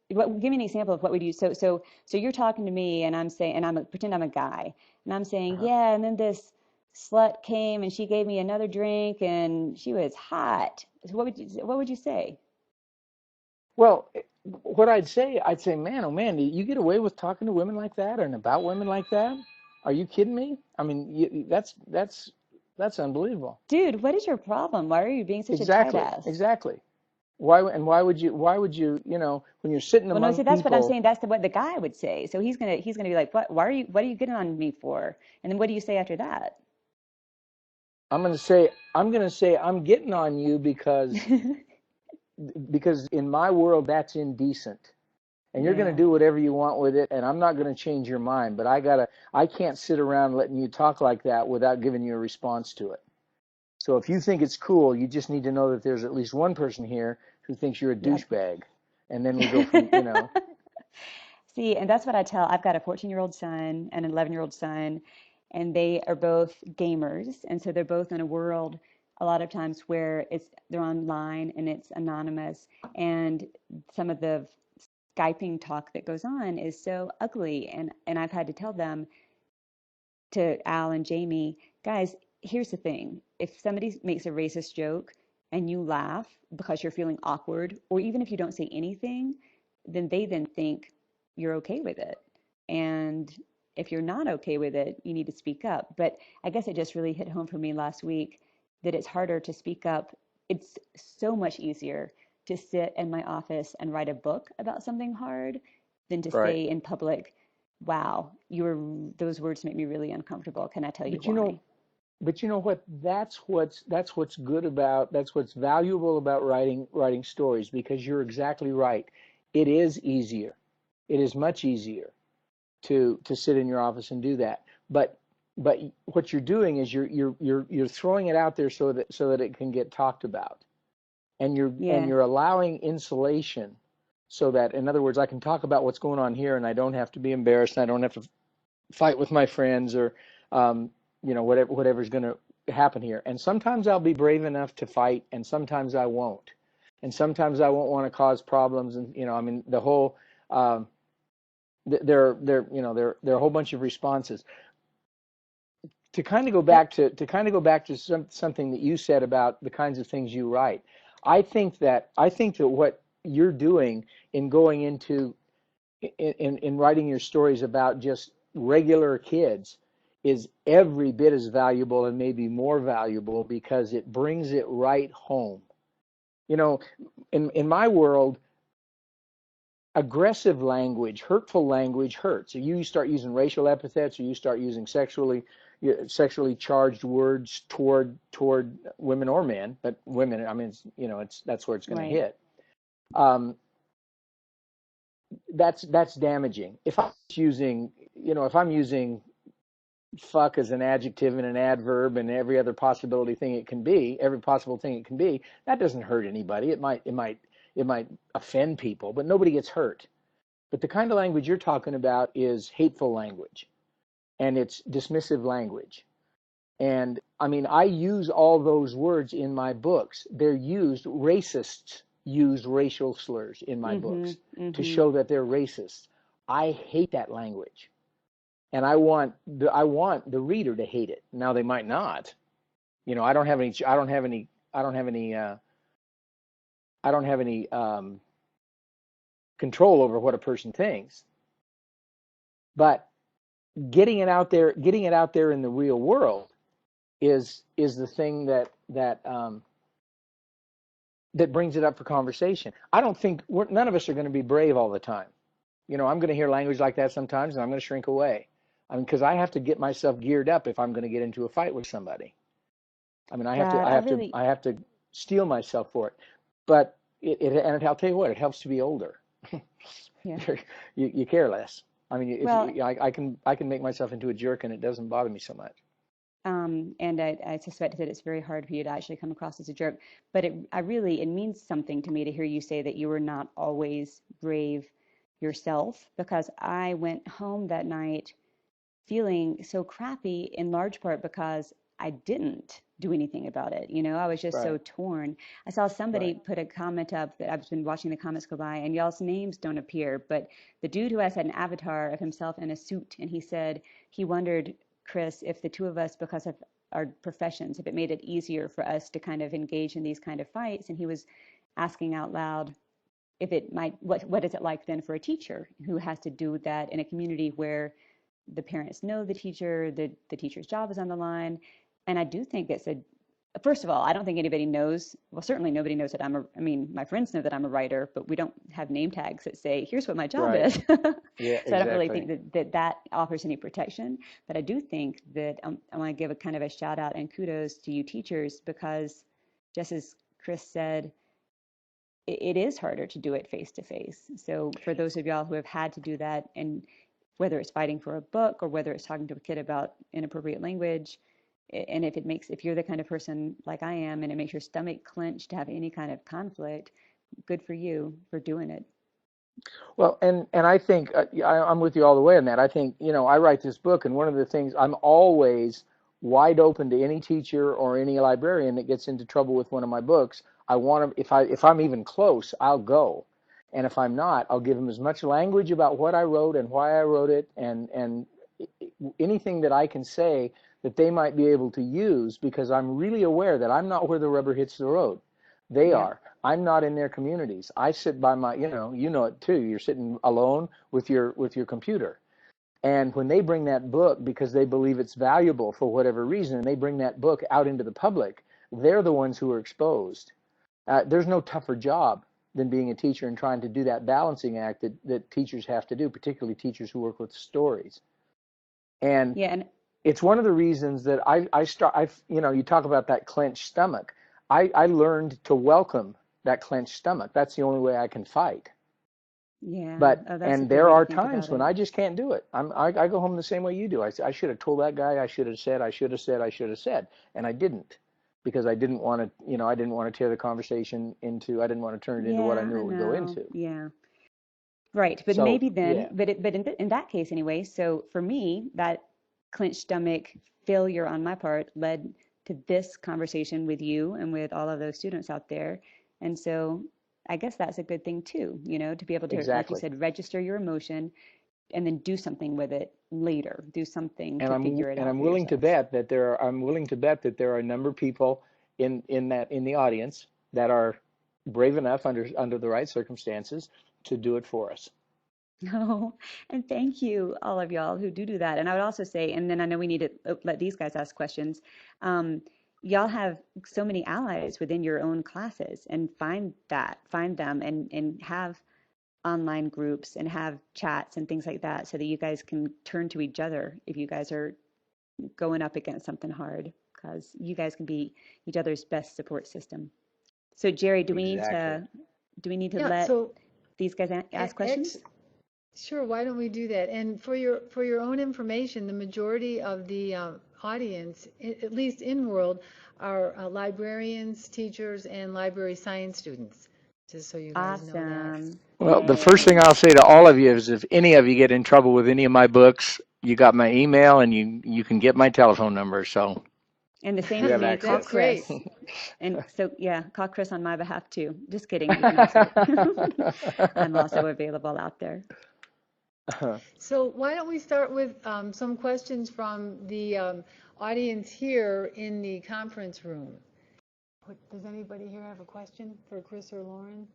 Give me an example of what would you, so you're talking to me and I'm saying, and pretend I'm a guy, and I'm saying, yeah, and then this slut came and she gave me another drink and she was hot. So what would you say? Well, what I'd say, man, oh man, you get away with talking to women like that and about women like that? Are you kidding me? I mean, that's unbelievable. Dude, what is your problem? Why are you being such a tight Exactly, ass? exactly. Why would you, when you're sitting Well, no, among see, that's what I'm people? saying. That's what the guy would say. So he's gonna be like, what are you getting on me for? And then what do you say after that? I'm gonna say, I'm getting on you because in my world that's indecent, and you're gonna Yeah. do whatever you want with it, and I'm not gonna change your mind. But I can't sit around letting you talk like that without giving you a response to it. So if you think it's cool, you just need to know that there's at least one person here who thinks you're a Yep. douchebag, and then we go from. See, and that's what I tell. I've got a 14-year-old son and an 11-year-old son, and they are both gamers, and so they're both in a world a lot of times where they're online and it's anonymous, and some of the Skyping talk that goes on is so ugly, and I've had to tell them, to Al and Jamie, guys, here's the thing. If somebody makes a racist joke and you laugh because you're feeling awkward, or even if you don't say anything, then they then think you're okay with it. And if you're not okay with it, you need to speak up. But I guess it just really hit home for me last week that it's harder to speak up. It's so much easier to sit in my office and write a book about something hard than to Right. say in public, wow, those words make me really uncomfortable. Can I tell you But why? but you know what? That's what's good about, that's what's valuable about writing stories, because you're exactly right. It is easier. It is much easier to sit in your office and do that. But what you're doing is you're throwing it out there so that it can get talked about, and Yeah. you're allowing insulation so that, in other words, I can talk about what's going on here and I don't have to be embarrassed. And I don't have to fight with my friends or, whatever's going to happen here. And sometimes I'll be brave enough to fight, and sometimes I won't. And sometimes I won't want to cause problems. And the whole there are a whole bunch of responses. To kind of go back to something that you said about the kinds of things you write. I think that what you're doing in going into in writing your stories about just regular kids is every bit as valuable and maybe more valuable because it brings it right home. In my world, aggressive language, hurtful language hurts. So you start using racial epithets, or you start using sexually charged words toward women or men, but women, that's where it's going to hit. That's damaging. If I'm using fuck as an adjective and an adverb and every possible thing it can be, that doesn't hurt anybody. It might offend people, but nobody gets hurt. But the kind of language you're talking about is hateful language, and it's dismissive language. And I use all those words in my books. Racists use racial slurs in my books to show that they're racist. I hate that language. And I want the reader to hate it. Now they might not. I don't have any control over what a person thinks. But getting it out there in the real world is the thing that brings it up for conversation. I don't think none of us are going to be brave all the time. I'm going to hear language like that sometimes, and I'm going to shrink away. Because I have to get myself geared up if I'm going to get into a fight with somebody. I have to steel myself for it. But I'll tell you what, it helps to be older. Yeah. You care less. I can make myself into a jerk, and it doesn't bother me so much. And I suspect that it's very hard for you to actually come across as a jerk. But it means something to me to hear you say that you were not always brave yourself, because I went home that night feeling so crappy, in large part because I didn't do anything about it. I was just so torn. I saw somebody put a comment up that I've been watching the comments go by, and y'all's names don't appear, but the dude who has an avatar of himself in a suit, and he said he wondered, Chris, if the two of us, because of our professions, if it made it easier for us to kind of engage in these kind of fights. And he was asking out loud if it might, what is it like then for a teacher who has to do that in a community where the parents know the teacher, the teacher's job is on the line. And I do think first of all, I don't think anybody knows, well, certainly nobody knows that my friends know that I'm a writer, but we don't have name tags that say, here's what my job is. Yeah, so I don't really think that offers any protection. But I do think that I want to give a kind of a shout out and kudos to you teachers, because just as Chris said, it is harder to do it face to face. So for those of y'all who have had to do that, and whether it's fighting for a book or whether it's talking to a kid about inappropriate language, and if you're the kind of person like I am and it makes your stomach clench to have any kind of conflict, good for you for doing it. Well, and I think I'm with you all the way on that. I think, I write this book, and one of the things, I'm always wide open to any teacher or any librarian that gets into trouble with one of my books. I want to, if I'm even close, I'll go. And if I'm not, I'll give them as much language about what I wrote and why I wrote it, and anything that I can say that they might be able to use, because I'm really aware that I'm not where the rubber hits the road. They are. I'm not in their communities. I sit by my, you know it too. You're sitting alone with your computer. And when they bring that book because they believe it's valuable for whatever reason, and they bring that book out into the public, they're the ones who are exposed. There's no tougher job than being a teacher and trying to do that balancing act that teachers have to do, particularly teachers who work with stories. And it's one of the reasons that you talk about that clenched stomach. I learned to welcome that clenched stomach. That's the only way I can fight. Yeah. But and there are times when I just can't do it. I go home the same way you do. I should have told that guy. I should have said, and I didn't, because I didn't want to tear the conversation into. I didn't want to turn it into what I knew it would go into. Yeah. Right, but So maybe then, yeah, in that case anyway, so for me, that clenched stomach failure on my part led to this conversation with you and with all of those students out there. And so I guess that's a good thing too, to be able to, like you exactly. said, register your emotion and then do something with it later, do something to figure it out I'm for willing to yourselves. bet that I'm willing to bet that there are a number of people in the audience that are brave enough under the right circumstances to do it for us. No, and thank you, all of y'all who do that. And I would also say, and then I know we need to let these guys ask questions. Um, y'all have so many allies within your own classes, and find them, and have online groups and have chats and things like that, so that you guys can turn to each other if you guys are going up against something hard, because you guys can be each other's best support system. So, Jerry, Exactly. do we need to Yeah, let so these guys ask questions? sure, why don't we do that? And for your own information, the majority of the audience, at least in world, are librarians, teachers, and library science students. Just so you guys know that. Awesome. Well, the first thing Yay. I'll say to all of you is if any of you get in trouble with any of my books, you got my email and you can get my telephone number. So And the same you for have me. Call That's access. great. Chris. And so, yeah, call Chris on my behalf too. Just kidding. You can also, I'm also available out there. So why don't we start with some questions from the audience here in the conference room? Does anybody here have a question for Chris or Lauren?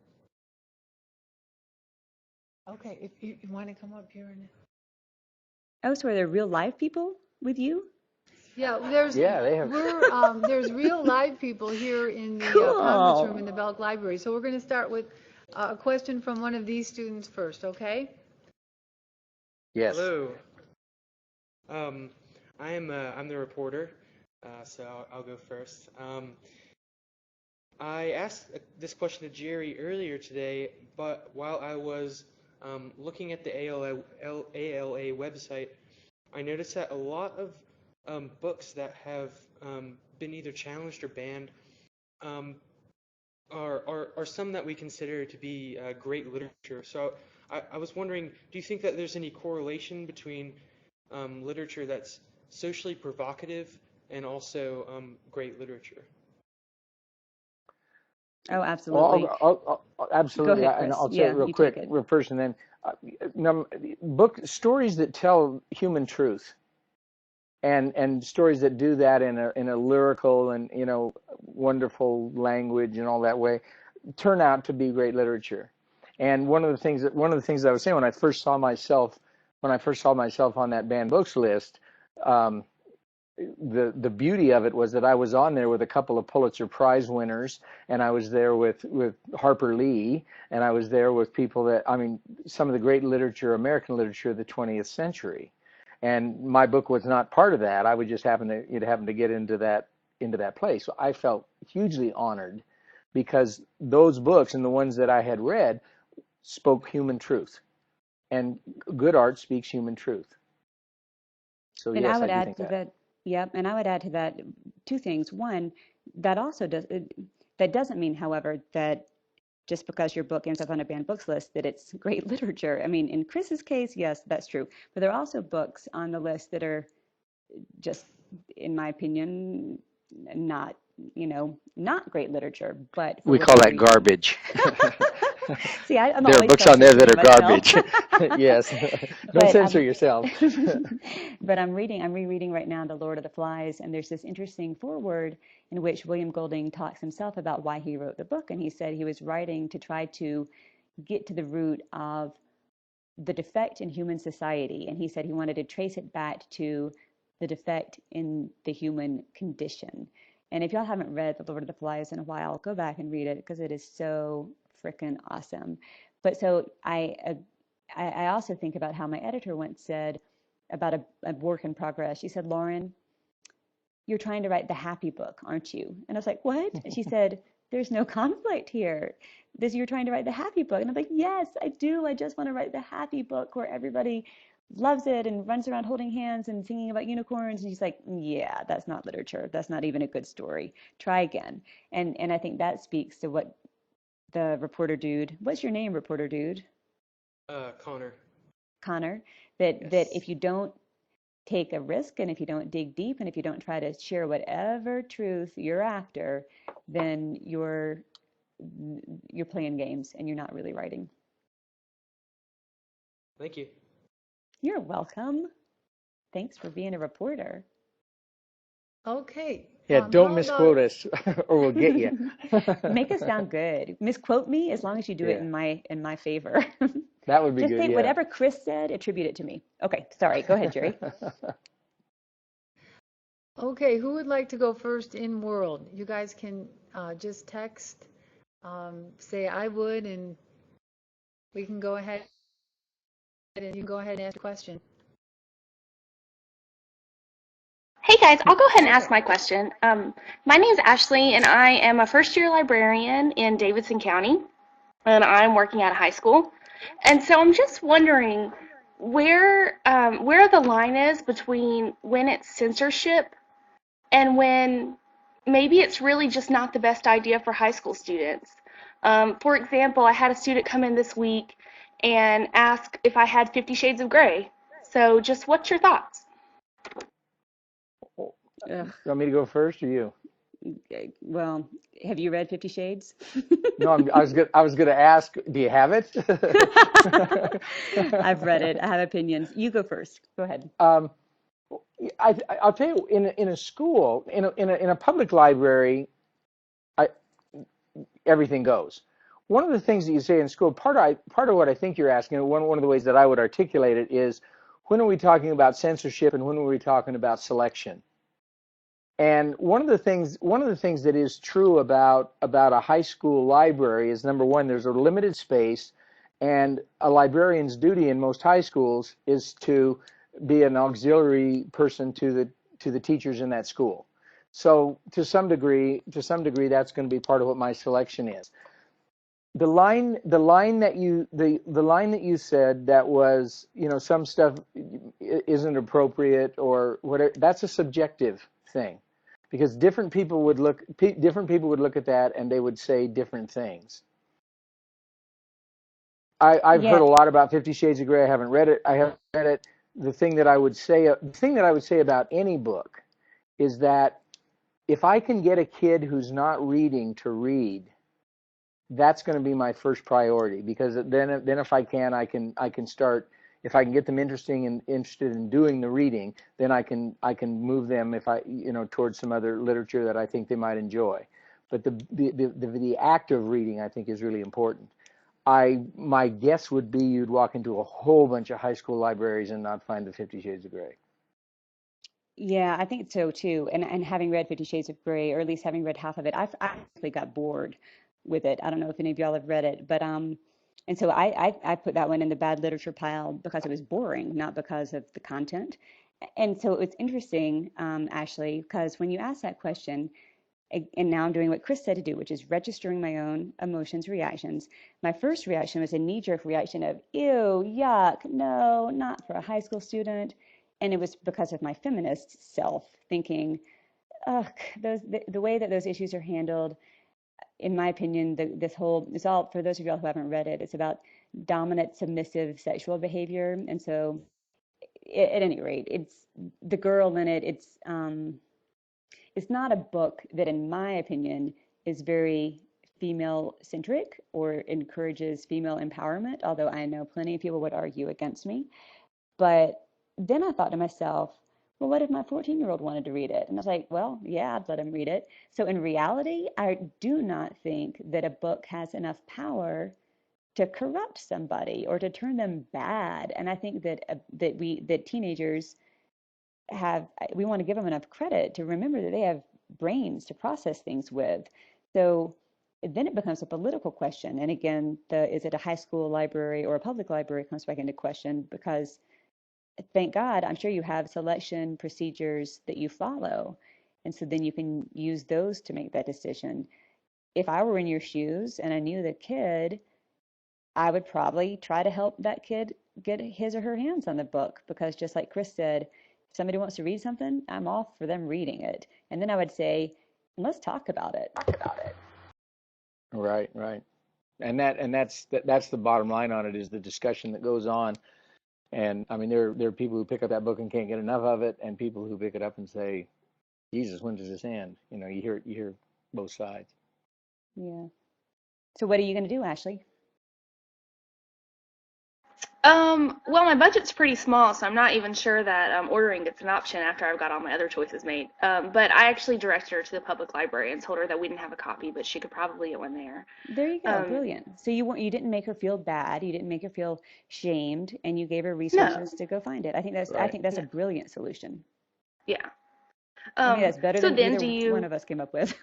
Okay, if you want to come up here. Oh, so are there real live people with you? Yeah, Yeah, they have. there's real live people here in the conference room in Cool. the Belk Library. So we're going to start with a question from one of these students first, okay? Yes. Hello. Um, I'm the reporter, so I'll go first. I asked this question to Jerry earlier today, but while I was looking at the ALA website, I noticed that a lot of books that have been either challenged or banned um, are some that we consider to be great literature. So I was wondering, do you think that there's any correlation between literature that's socially provocative and also great literature? Oh, Well, absolutely. Go absolutely, ahead, and Chris. I'll say it Yeah, real you take quick, it. real first, and then book stories that tell human truth, and stories that do that in a lyrical and wonderful language and all that way, turn out to be great literature. And one of the things I was saying when I first saw myself on that banned books list. Um, the beauty of it was that I was on there with a couple of Pulitzer Prize winners, and I was there with Harper Lee, and I was there with people that, I mean, some of the great literature, American literature of the 20th century. And my book was not part of that. I would just happen to get into that place. So I felt hugely honored because those books and the ones that I had read spoke human truth, and good art speaks human truth. So And I yes, I would do add think to that. that, yep, and I would add to that two things. One, that also that doesn't mean, however, that just because your book ends up on a banned books list that it's great literature. I mean, in Chris's case, yes, that's true. But there are also books on the list that are just, in my opinion, not, not great literature, but for We call whatever that reason. garbage. See, I'm There are always books on there that self-censoring are myself. garbage. Yes. Don't But censor yourself. but I'm rereading right now The Lord of the Flies, and there's this interesting foreword in which William Golding talks himself about why he wrote the book, and he said he was writing to try to get to the root of the defect in human society, and he said he wanted to trace it back to the defect in the human condition. And if y'all haven't read The Lord of the Flies in a while, go back and read it because it is so freaking awesome. But so I also think about how my editor once said about a work in progress. She said, Lauren, you're trying to write the happy book, aren't you? And I was like, what? And she said, there's no conflict here. You're trying to write the happy book. And I'm like, yes, I do. I just want to write the happy book where everybody loves it and runs around holding hands and singing about unicorns. And she's like, yeah, that's not literature. That's not even a good story. Try again. And I think that speaks to what the reporter dude, what's your name, reporter dude? Connor. Connor, that Yes. if you don't take a risk and if you don't dig deep and if you don't try to share whatever truth you're after, then you're playing games and you're not really writing. Thank you. You're welcome. Thanks for being a reporter. Okay. Yeah, don't How misquote about us or we'll get you. Make us sound good. Misquote me as long as you do it Yeah, in my favor. that would be Just good. say Yeah. whatever Chris said, attribute it to me. Okay, sorry. Go ahead, Jerry. okay, who would like to go first in world? You guys can just text, say I would, and we can go ahead and you can go ahead and ask a question. Hey guys, I'll go ahead and ask Okay. my question. My name is Ashley, and I am a first-year librarian in Davidson County, and I'm working at a high school. And so I'm just wondering where the line is between when it's censorship and when maybe it's really just not the best idea for high school students. For example, I had a student come in this week and ask if I had 50 Shades of Grey. So just what's your thoughts? Ugh. You want me to go first or you? Well, have you read 50 Shades? No, I was gonna ask, do you have it? I've read it. I have opinions. You go first. Go ahead. I'll tell you, in a school, in a public library, I, everything goes. One of the things that you say in school, part of what I think you're asking, one of the ways that I would articulate it is, when are we talking about censorship and when are we talking about selection? And one of the things that is true about a high school library is, number one, there's a limited space, and a librarian's duty in most high schools is to be an auxiliary person to the teachers in that school. So to some degree, that's going to be part of what my selection is. The line that you said that was, some stuff isn't appropriate or whatever, that's a subjective thing, because different people would look at that and they would say different things. I've Yeah, heard a lot about 50 Shades of Grey. I haven't read it. The thing that I would say about any book is that if I can get a kid who's not reading to read, that's going to be my first priority, because then if I can start, if I can get them interested in doing the reading, then I can move them, if I towards some other literature that I think they might enjoy. But the act of reading, I think, is really important. My guess would be you'd walk into a whole bunch of high school libraries and not find the 50 Shades of Grey. yeah, I think so too. And having read 50 Shades of Grey, or at least having read half of it, I actually got bored with it. I don't know if any of y'all have read it, but and so I put that one in the bad literature pile because it was boring, not because of the content. And so it's interesting, Ashley, because when you ask that question, and now I'm doing what Chris said to do, which is registering my own emotions, reactions. My first reaction was a knee-jerk reaction of, ew, yuck, no, not for a high school student. And it was because of my feminist self thinking, ugh, the way that those issues are handled, in my opinion, it's all, for those of y'all who haven't read it, it's about dominant, submissive sexual behavior. And so, at any rate, it's the girl in it. It's not a book that, in my opinion, is very female centric or encourages female empowerment, although I know plenty of people would argue against me. But then I thought to myself, well, what if my 14-year-old wanted to read it? And I was like, well, yeah, I'd let him read it. So in reality, I do not think that a book has enough power to corrupt somebody or to turn them bad. And I think that teenagers we want to give them enough credit to remember that they have brains to process things with. So then it becomes a political question. And again, is it a high school library or a public library comes back into question, because thank God, I'm sure you have selection procedures that you follow. And so then you can use those to make that decision. If I were in your shoes and I knew the kid, I would probably try to help that kid get his or her hands on the book, because just like Chris said, if somebody wants to read something, I'm all for them reading it. And then I would say, let's talk about it. Right, right. And that's the bottom line on it, is the discussion that goes on. And I mean, there are people who pick up that book and can't get enough of it, and people who pick it up and say, Jesus, when does this end? You know, you hear both sides. Yeah. So what are you going to do, Ashley? Well, my budget's pretty small, so I'm not even sure that ordering it's an option after I've got all my other choices made. But I actually directed her to the public library and told her that we didn't have a copy, but she could probably get one there. There you go. Um, Brilliant. So you didn't make her feel bad. You didn't make her feel shamed, and you gave her no, resources to go find it. I think Right. that's a no, brilliant solution. yeah. I think that's better So than then either do one you of us came up with.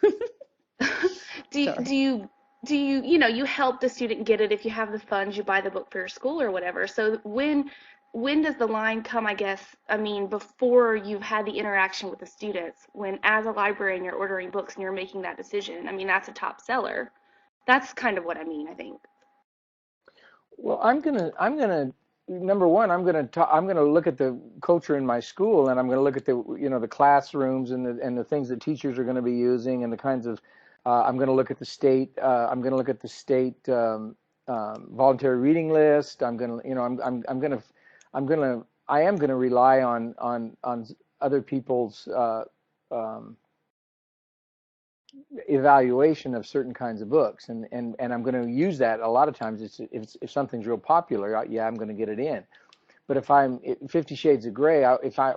do you, Sorry. do you do you you know you help the student get it if you have the funds, you buy the book for your school or whatever. So when does the line come, I guess, I mean, before you've had the interaction with the students, when as a librarian you're ordering books and you're making that decision? I mean, that's a top seller. That's kind of what I mean, I think. Well, I'm gonna number one, I'm gonna look at the culture in my school, and I'm gonna look at the classrooms and the things that teachers are going to be using, and the kinds of I'm gonna look at the state I'm gonna look at the state voluntary reading list. I am gonna rely on other people's um, evaluation of certain kinds of books, and I'm going to use that a lot of times. If something's real popular, yeah, I'm going to get it in. But if I'm 50 Shades of Grey,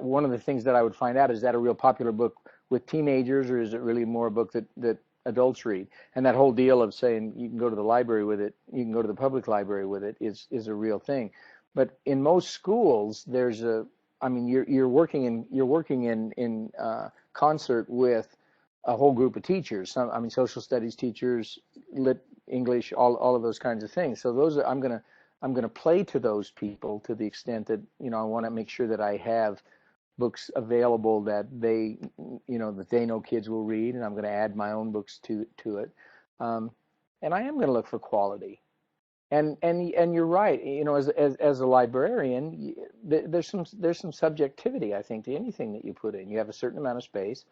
one of the things that I would find out, is that a real popular book with teenagers, or is it really more a book that adults read? And that whole deal of saying you can go to the library with it, you can go to the public library with it, is a real thing. But in most schools, I mean, you're working in concert with a whole group of teachers. I mean, social studies teachers, lit, English, all of those kinds of things. So I'm gonna play to those people to the extent that I want to make sure that I have books available that they know kids will read, and I'm going to add my own books to it. And I am going to look for quality. And you're right. As a librarian, there's some subjectivity, I think, to anything that you put in. You have a certain amount of space.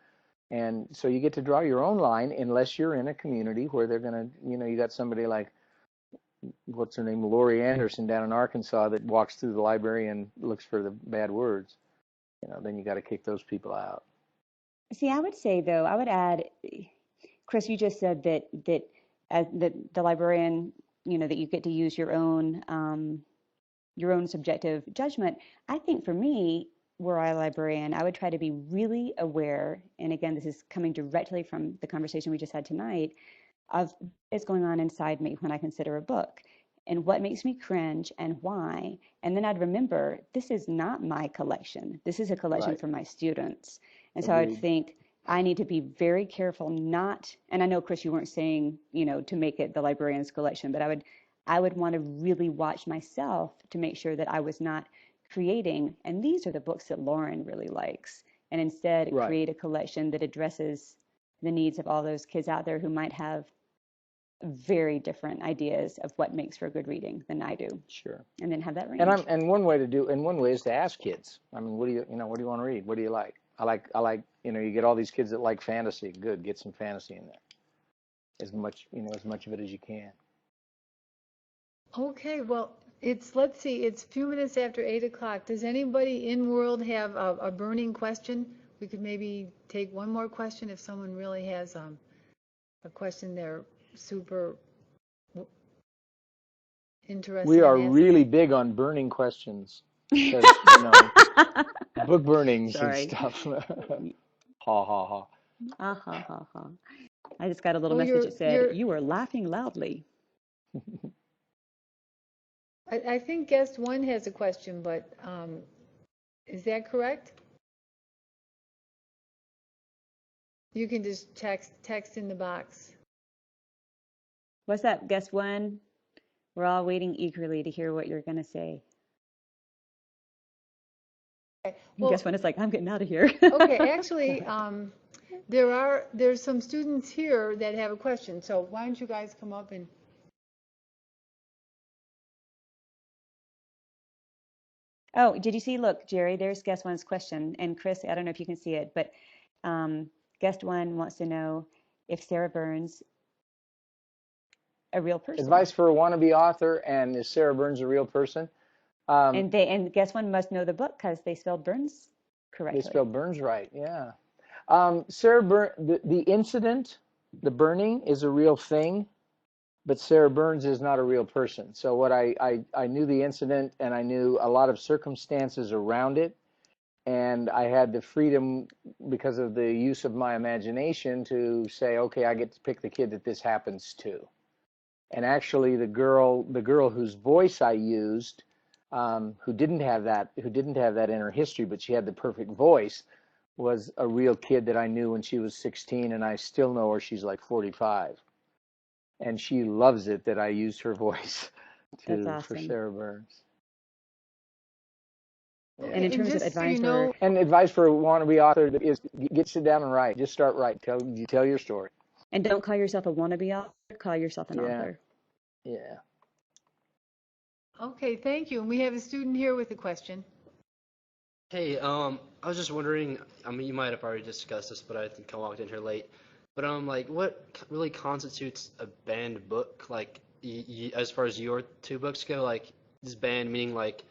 And so you get to draw your own line, unless you're in a community where they're going to, you got somebody like, what's her name, Lori Anderson down in Arkansas, that walks through the library and looks for the bad words. Then you got to kick those people out. See, I would say though, I would add, Chris, you just said that as the librarian, that you get to use your own subjective judgment. I think for me, were I a librarian, I would try to be really aware, and again, this is coming directly from the conversation we just had tonight, of what's going on inside me when I consider a book and what makes me cringe and why. And then I'd remember, this is not my collection. This is a collection Right. for my students. And so I'd Agreed. think, I need to be very careful not, and I know, Chris, you weren't saying, to make it the librarian's collection, but I would want to really watch myself to make sure that I was not creating, and these are the books that Lauren really likes, and instead Right. create a collection that addresses the needs of all those kids out there who might have very different ideas of what makes for good reading than I do, Sure. and then have that range. And one way is to ask kids. I mean, what do you want to read? What do you like? I like, you get all these kids that like fantasy. Good, get some fantasy in there. As much of it as you can. Okay, well, let's see, it's a few minutes after 8 o'clock. Does anybody in world have a burning question? We could maybe take one more question if someone really has a question they're super interested We in are asking. really big on burning questions, because book burnings and Sorry. stuff. Ha ha ha. Ah, ha, ha, ha. I just got a little Oh, message that said, you were laughing loudly. I think guest one has a question, but is that correct? You can just text in the box. What's up, guest one? We're all waiting eagerly to hear what you're going to say. Okay, well, Guest one is like, I'm getting out of here. okay, actually, there's some students here that have a question. So why don't you guys come up and. Oh, did you see? Look, Jerry, there's guest one's question. And Chris, I don't know if you can see it, but guest one wants to know if Sarah Burns a real person. Advice for a wannabe author, and is Sarah Burns a real person? And guess one must know the book because they spelled Burns correctly. They spelled Burns right, yeah. Sarah Burns, the incident, the burning, is a real thing, but Sarah Burns is not a real person. So what I knew the incident, and I knew a lot of circumstances around it, and I had the freedom, because of the use of my imagination, to say, okay, I get to pick the kid that this happens to. And actually, the girl whose voice I used, who didn't have that in her history, but she had the perfect voice, was a real kid that I knew when she was 16, and I still know her. She's like 45, and she loves it that I used her voice That's awesome. for Sarah Burns. And in terms of advice for advice for a wannabe author is sit down and write. Just start write. Tell your story. And don't call yourself a wannabe author. Call yourself an author. Yeah. Okay, thank you. And we have a student here with a question. Hey, I was just wondering, I mean, you might have already discussed this, but I think I walked in here late. But like, what really constitutes a banned book? Like, as far as your two books go, like, is banned meaning like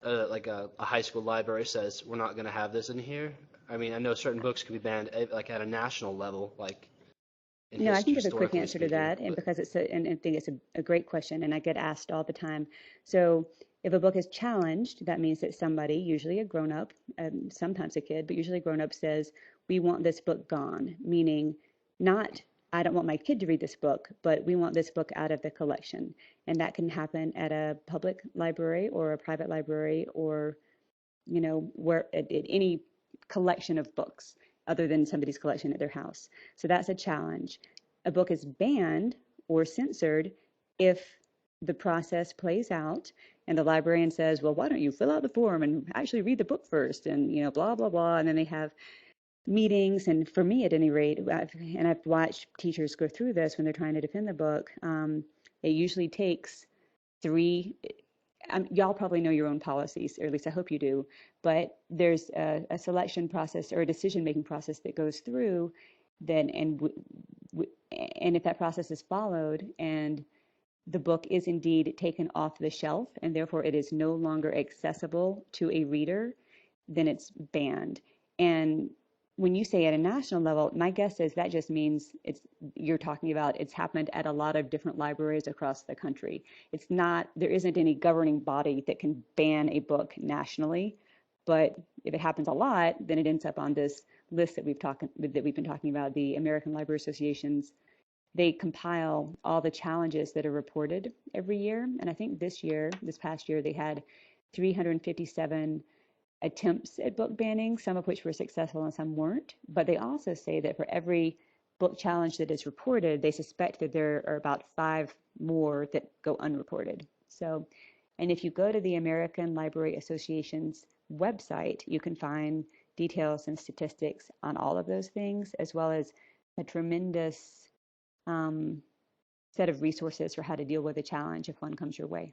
a high school library says we're not going to have this in here? I mean, I know certain books could be banned like at a national level, like. No, I can give a quick answer to that, and because it's and I think it's a great question, and I get asked all the time. So if a book is challenged, that means that somebody, usually a grown-up, sometimes a kid, but usually a grown-up, says, we want this book gone, meaning not, I don't want my kid to read this book, but we want this book out of the collection. And that can happen at a public library or a private library, or, you know, where at any collection of books other than somebody's collection at their house. So that's a challenge. A book is banned or censored if the process plays out and the librarian says, well, why don't you fill out the form and actually read the book first, and, you know, blah, blah, blah. And then they have meetings. And for me, at any rate, I've watched teachers go through this when they're trying to defend the book. It usually takes y'all probably know your own policies, or at least I hope you do, but there's a selection process or a decision-making process that goes through then, and if that process is followed and the book is indeed taken off the shelf and therefore it is no longer accessible to a reader, then it's banned. And when you say at a national level, my guess is that just means you're talking about it's happened at a lot of different libraries across the country. It's not, there isn't any governing body that can ban a book nationally, but if it happens a lot, then it ends up on this list that we've been talking about, the American Library Associations. They compile all the challenges that are reported every year, and I think this past year, they had 357 attempts at book banning, some of which were successful and some weren't. But they also say that for every book challenge that is reported, they suspect that there are about 5 more that go unreported. So, and if you go to the American Library Association's website, you can find details and statistics on all of those things, as well as a tremendous set of resources for how to deal with a challenge if one comes your way.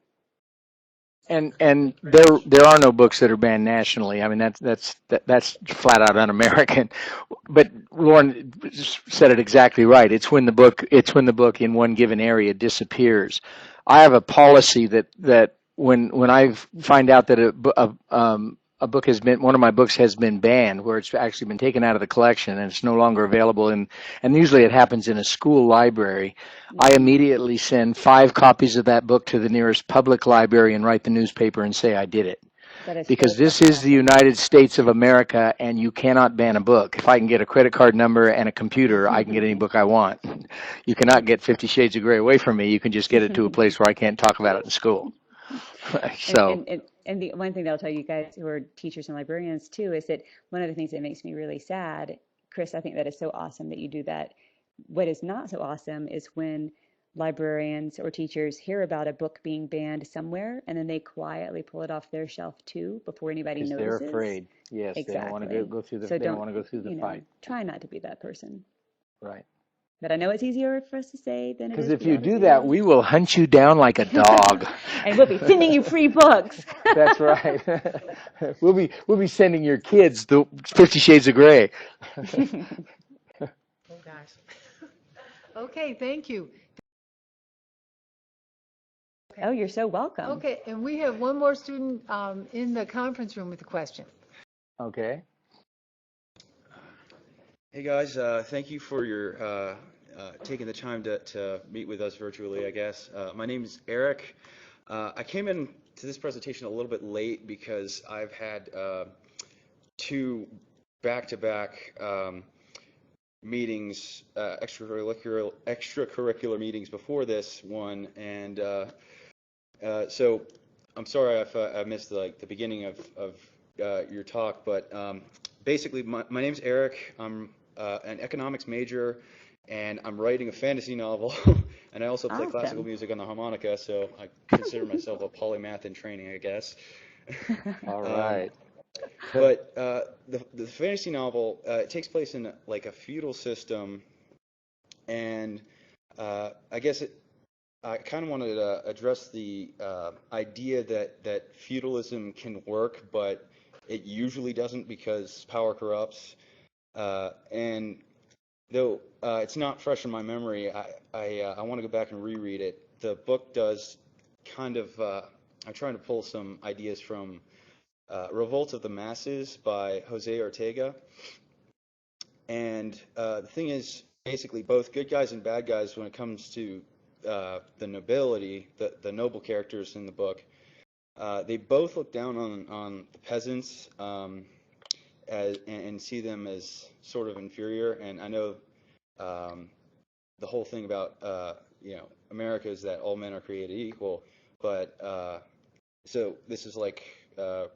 And there are no books that are banned nationally. I mean, that's flat out un-American. But Lauren said it exactly right. It's when the book in one given area disappears. I have a policy that when I find out that a book has been, one of my books has been banned, where it's actually been taken out of the collection and it's no longer available and usually it happens in a school library, I immediately send 5 copies of that book to the nearest public library and write the newspaper and say I did it. Because this is the United States of America, and you cannot ban a book. If I can get a credit card number and a computer, I can get any book I want. You cannot get 50 Shades of Grey away from me. You can just get it to a place where I can't talk about it in school. So. And the one thing that I'll tell you guys who are teachers and librarians too is that one of the things that makes me really sad, Chris, I think that is so awesome that you do that. What is not so awesome is when librarians or teachers hear about a book being banned somewhere and then they quietly pull it off their shelf too before anybody notices. They're afraid. Yes, exactly. They don't want to go through the. So they don't want to go through the fight. Try not to be that person. Right. But I know it's easier for us to say than it is. Because if you do that, we will hunt you down like a dog. And we'll be sending you free books. That's right. We'll be sending your kids the 50 Shades of Grey. Oh gosh. Okay, thank you. Okay. Oh, you're so welcome. Okay, and we have one more student in the conference room with a question. Okay. Hey guys, thank you for your taking the time to meet with us virtually, I guess. My name is Eric. I came in to this presentation a little bit late because I've had two back-to-back meetings, extracurricular meetings before this one, and so I'm sorry if I missed the beginning of your talk, but basically my name's Eric. I'm an economics major, and I'm writing a fantasy novel, and I also play classical Awesome. music on the harmonica, so I consider myself a polymath in training, I guess. All right. But the fantasy novel it takes place in like a feudal system, and I guess I kind of wanted to address the idea that feudalism can work, but it usually doesn't because power corrupts. And though it's not fresh in my memory, I want to go back and reread it. The book does kind of, I'm trying to pull some ideas from Revolt of the Masses by Jose Ortega. And the thing is, basically, both good guys and bad guys, when it comes to the nobility, the noble characters in the book, they both look down on the peasants and see them as sort of inferior. And I know the whole thing about America is that all men are created equal, but so this is like Some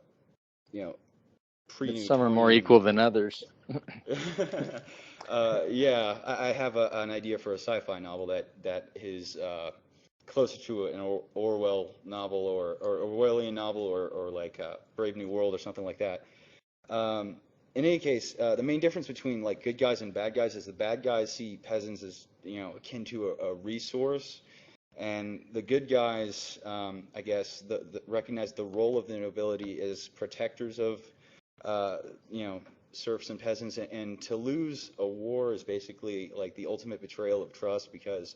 are more equal than others. Yeah, I have an idea for a sci-fi novel that is closer to an Orwell novel or Orwellian novel or like Brave New World or something like that. In any case, the main difference between like good guys and bad guys is the bad guys see peasants as akin to a resource, and the good guys, I guess, recognize the role of the nobility as protectors of serfs and peasants, and to lose a war is basically like the ultimate betrayal of trust because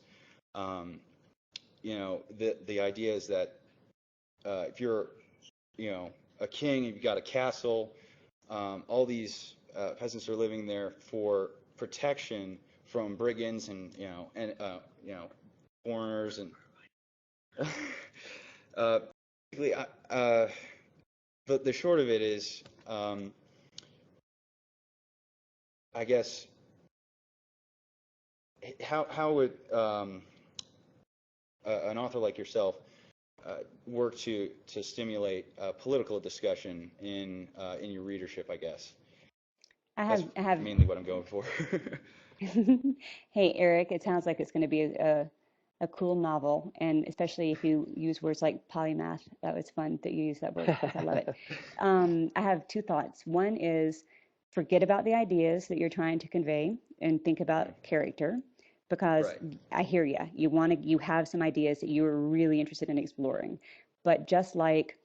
the idea is that if you're a king and you've got a castle, all these peasants are living there for protection from brigands and foreigners and basically the short of it is I guess how would an author like yourself work to stimulate political discussion in your readership, I guess? I have mainly what I'm going for. Hey, Eric, it sounds like it's going to be a cool novel, and especially if you use words like polymath. That was fun that you used that word because I love it. I have two thoughts. One is forget about the ideas that you're trying to convey and think about character, because Right. I hear you. You have some ideas that you're really interested in exploring, but just like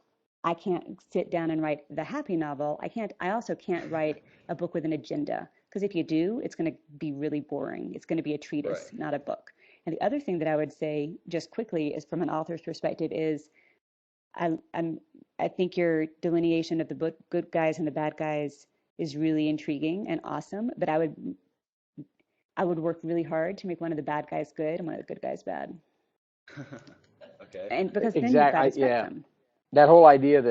I can't sit down and write the happy novel, I also can't write a book with an agenda, because if you do, it's going to be really boring. It's going to be a treatise, Right. not a book. And the other thing that I would say, just quickly, is from an author's perspective, is I think your delineation of the book, good guys and the bad guys, is really intriguing and awesome. But I would work really hard to make one of the bad guys good and one of the good guys bad. Okay. And because then you've got a Exactly. Yeah. spectrum. That whole idea,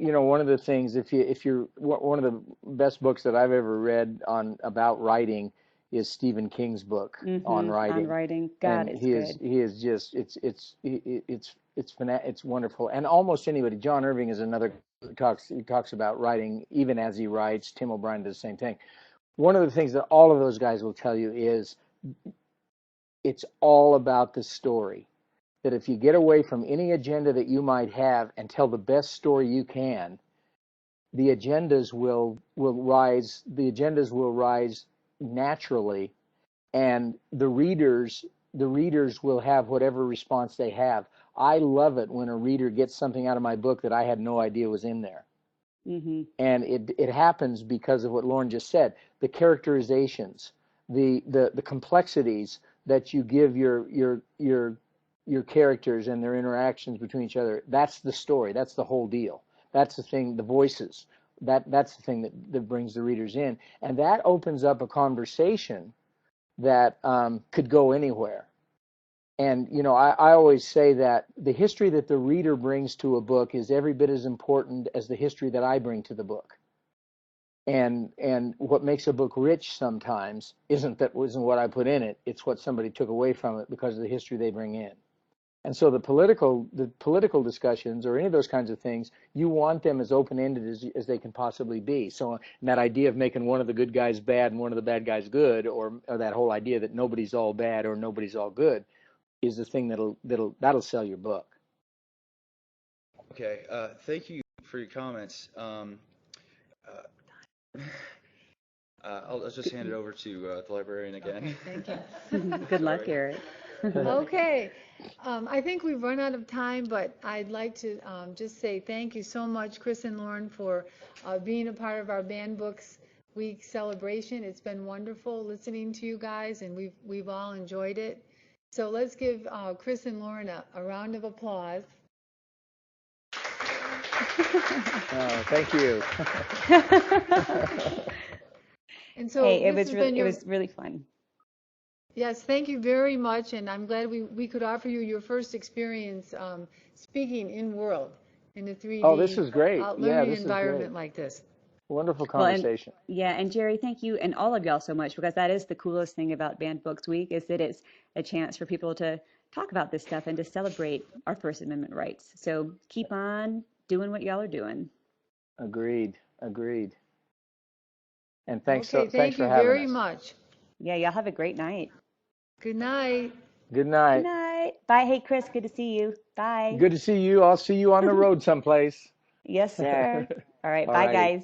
one of the things, if you're one of the best books that I've ever read about writing is Stephen King's book on writing. On writing, God, And it's he good. is just it's wonderful. And almost anybody, John Irving is another who talks about writing even as he writes. Tim O'Brien does the same thing. One of the things that all of those guys will tell you is it's all about the story. That if you get away from any agenda that you might have and tell the best story you can, the agendas will rise. The agendas will rise naturally, and the readers will have whatever response they have. I love it when a reader gets something out of my book that I had no idea was in there. Mm-hmm. And it happens because of what Lauren just said, the characterizations, the complexities that you give your your characters and their interactions between each other. That's the story. That's the whole deal. That's the thing, the voices. That's the thing that brings the readers in. And that opens up a conversation that could go anywhere. And, you know, I always say that the history that the reader brings to a book is every bit as important as the history that I bring to the book. And what makes a book rich sometimes isn't what I put in it. It's what somebody took away from it because of the history they bring in. And so the political discussions or any of those kinds of things, you want them as open-ended as they can possibly be. So that idea of making one of the good guys bad and one of the bad guys good, or that whole idea that nobody's all bad or nobody's all good, is the thing that'll sell your book. Okay, thank you for your comments. I'll just hand it over to the librarian again. Okay, thank you. Good luck, Sorry. Eric. Okay, I think we've run out of time, but I'd like to just say thank you so much, Chris and Lauren, for being a part of our Banned Books Week celebration. It's been wonderful listening to you guys, and we've all enjoyed it. So let's give Chris and Lauren a round of applause. Oh, thank you. And so Hey, it this was has been really, it was really fun. Yes, thank you very much, and I'm glad we could offer you your first experience speaking in world in a 3D Oh, this is great. Yeah, learning this is environment great. like this. Wonderful Well, conversation. and Jerry, thank you and all of y'all so much, because that is the coolest thing about Banned Books Week, is that it's a chance for people to talk about this stuff and to celebrate our First Amendment rights. So keep on doing what y'all are doing. Agreed. And Okay, thanks thank for you having very us. much. Yeah, y'all have a great night. Good night. Good Good night. night. Bye. Hey, Chris, good to see you. Bye. Good to see you. I'll see you on the road someplace. Yes, sir. All right. All Bye, righty. guys.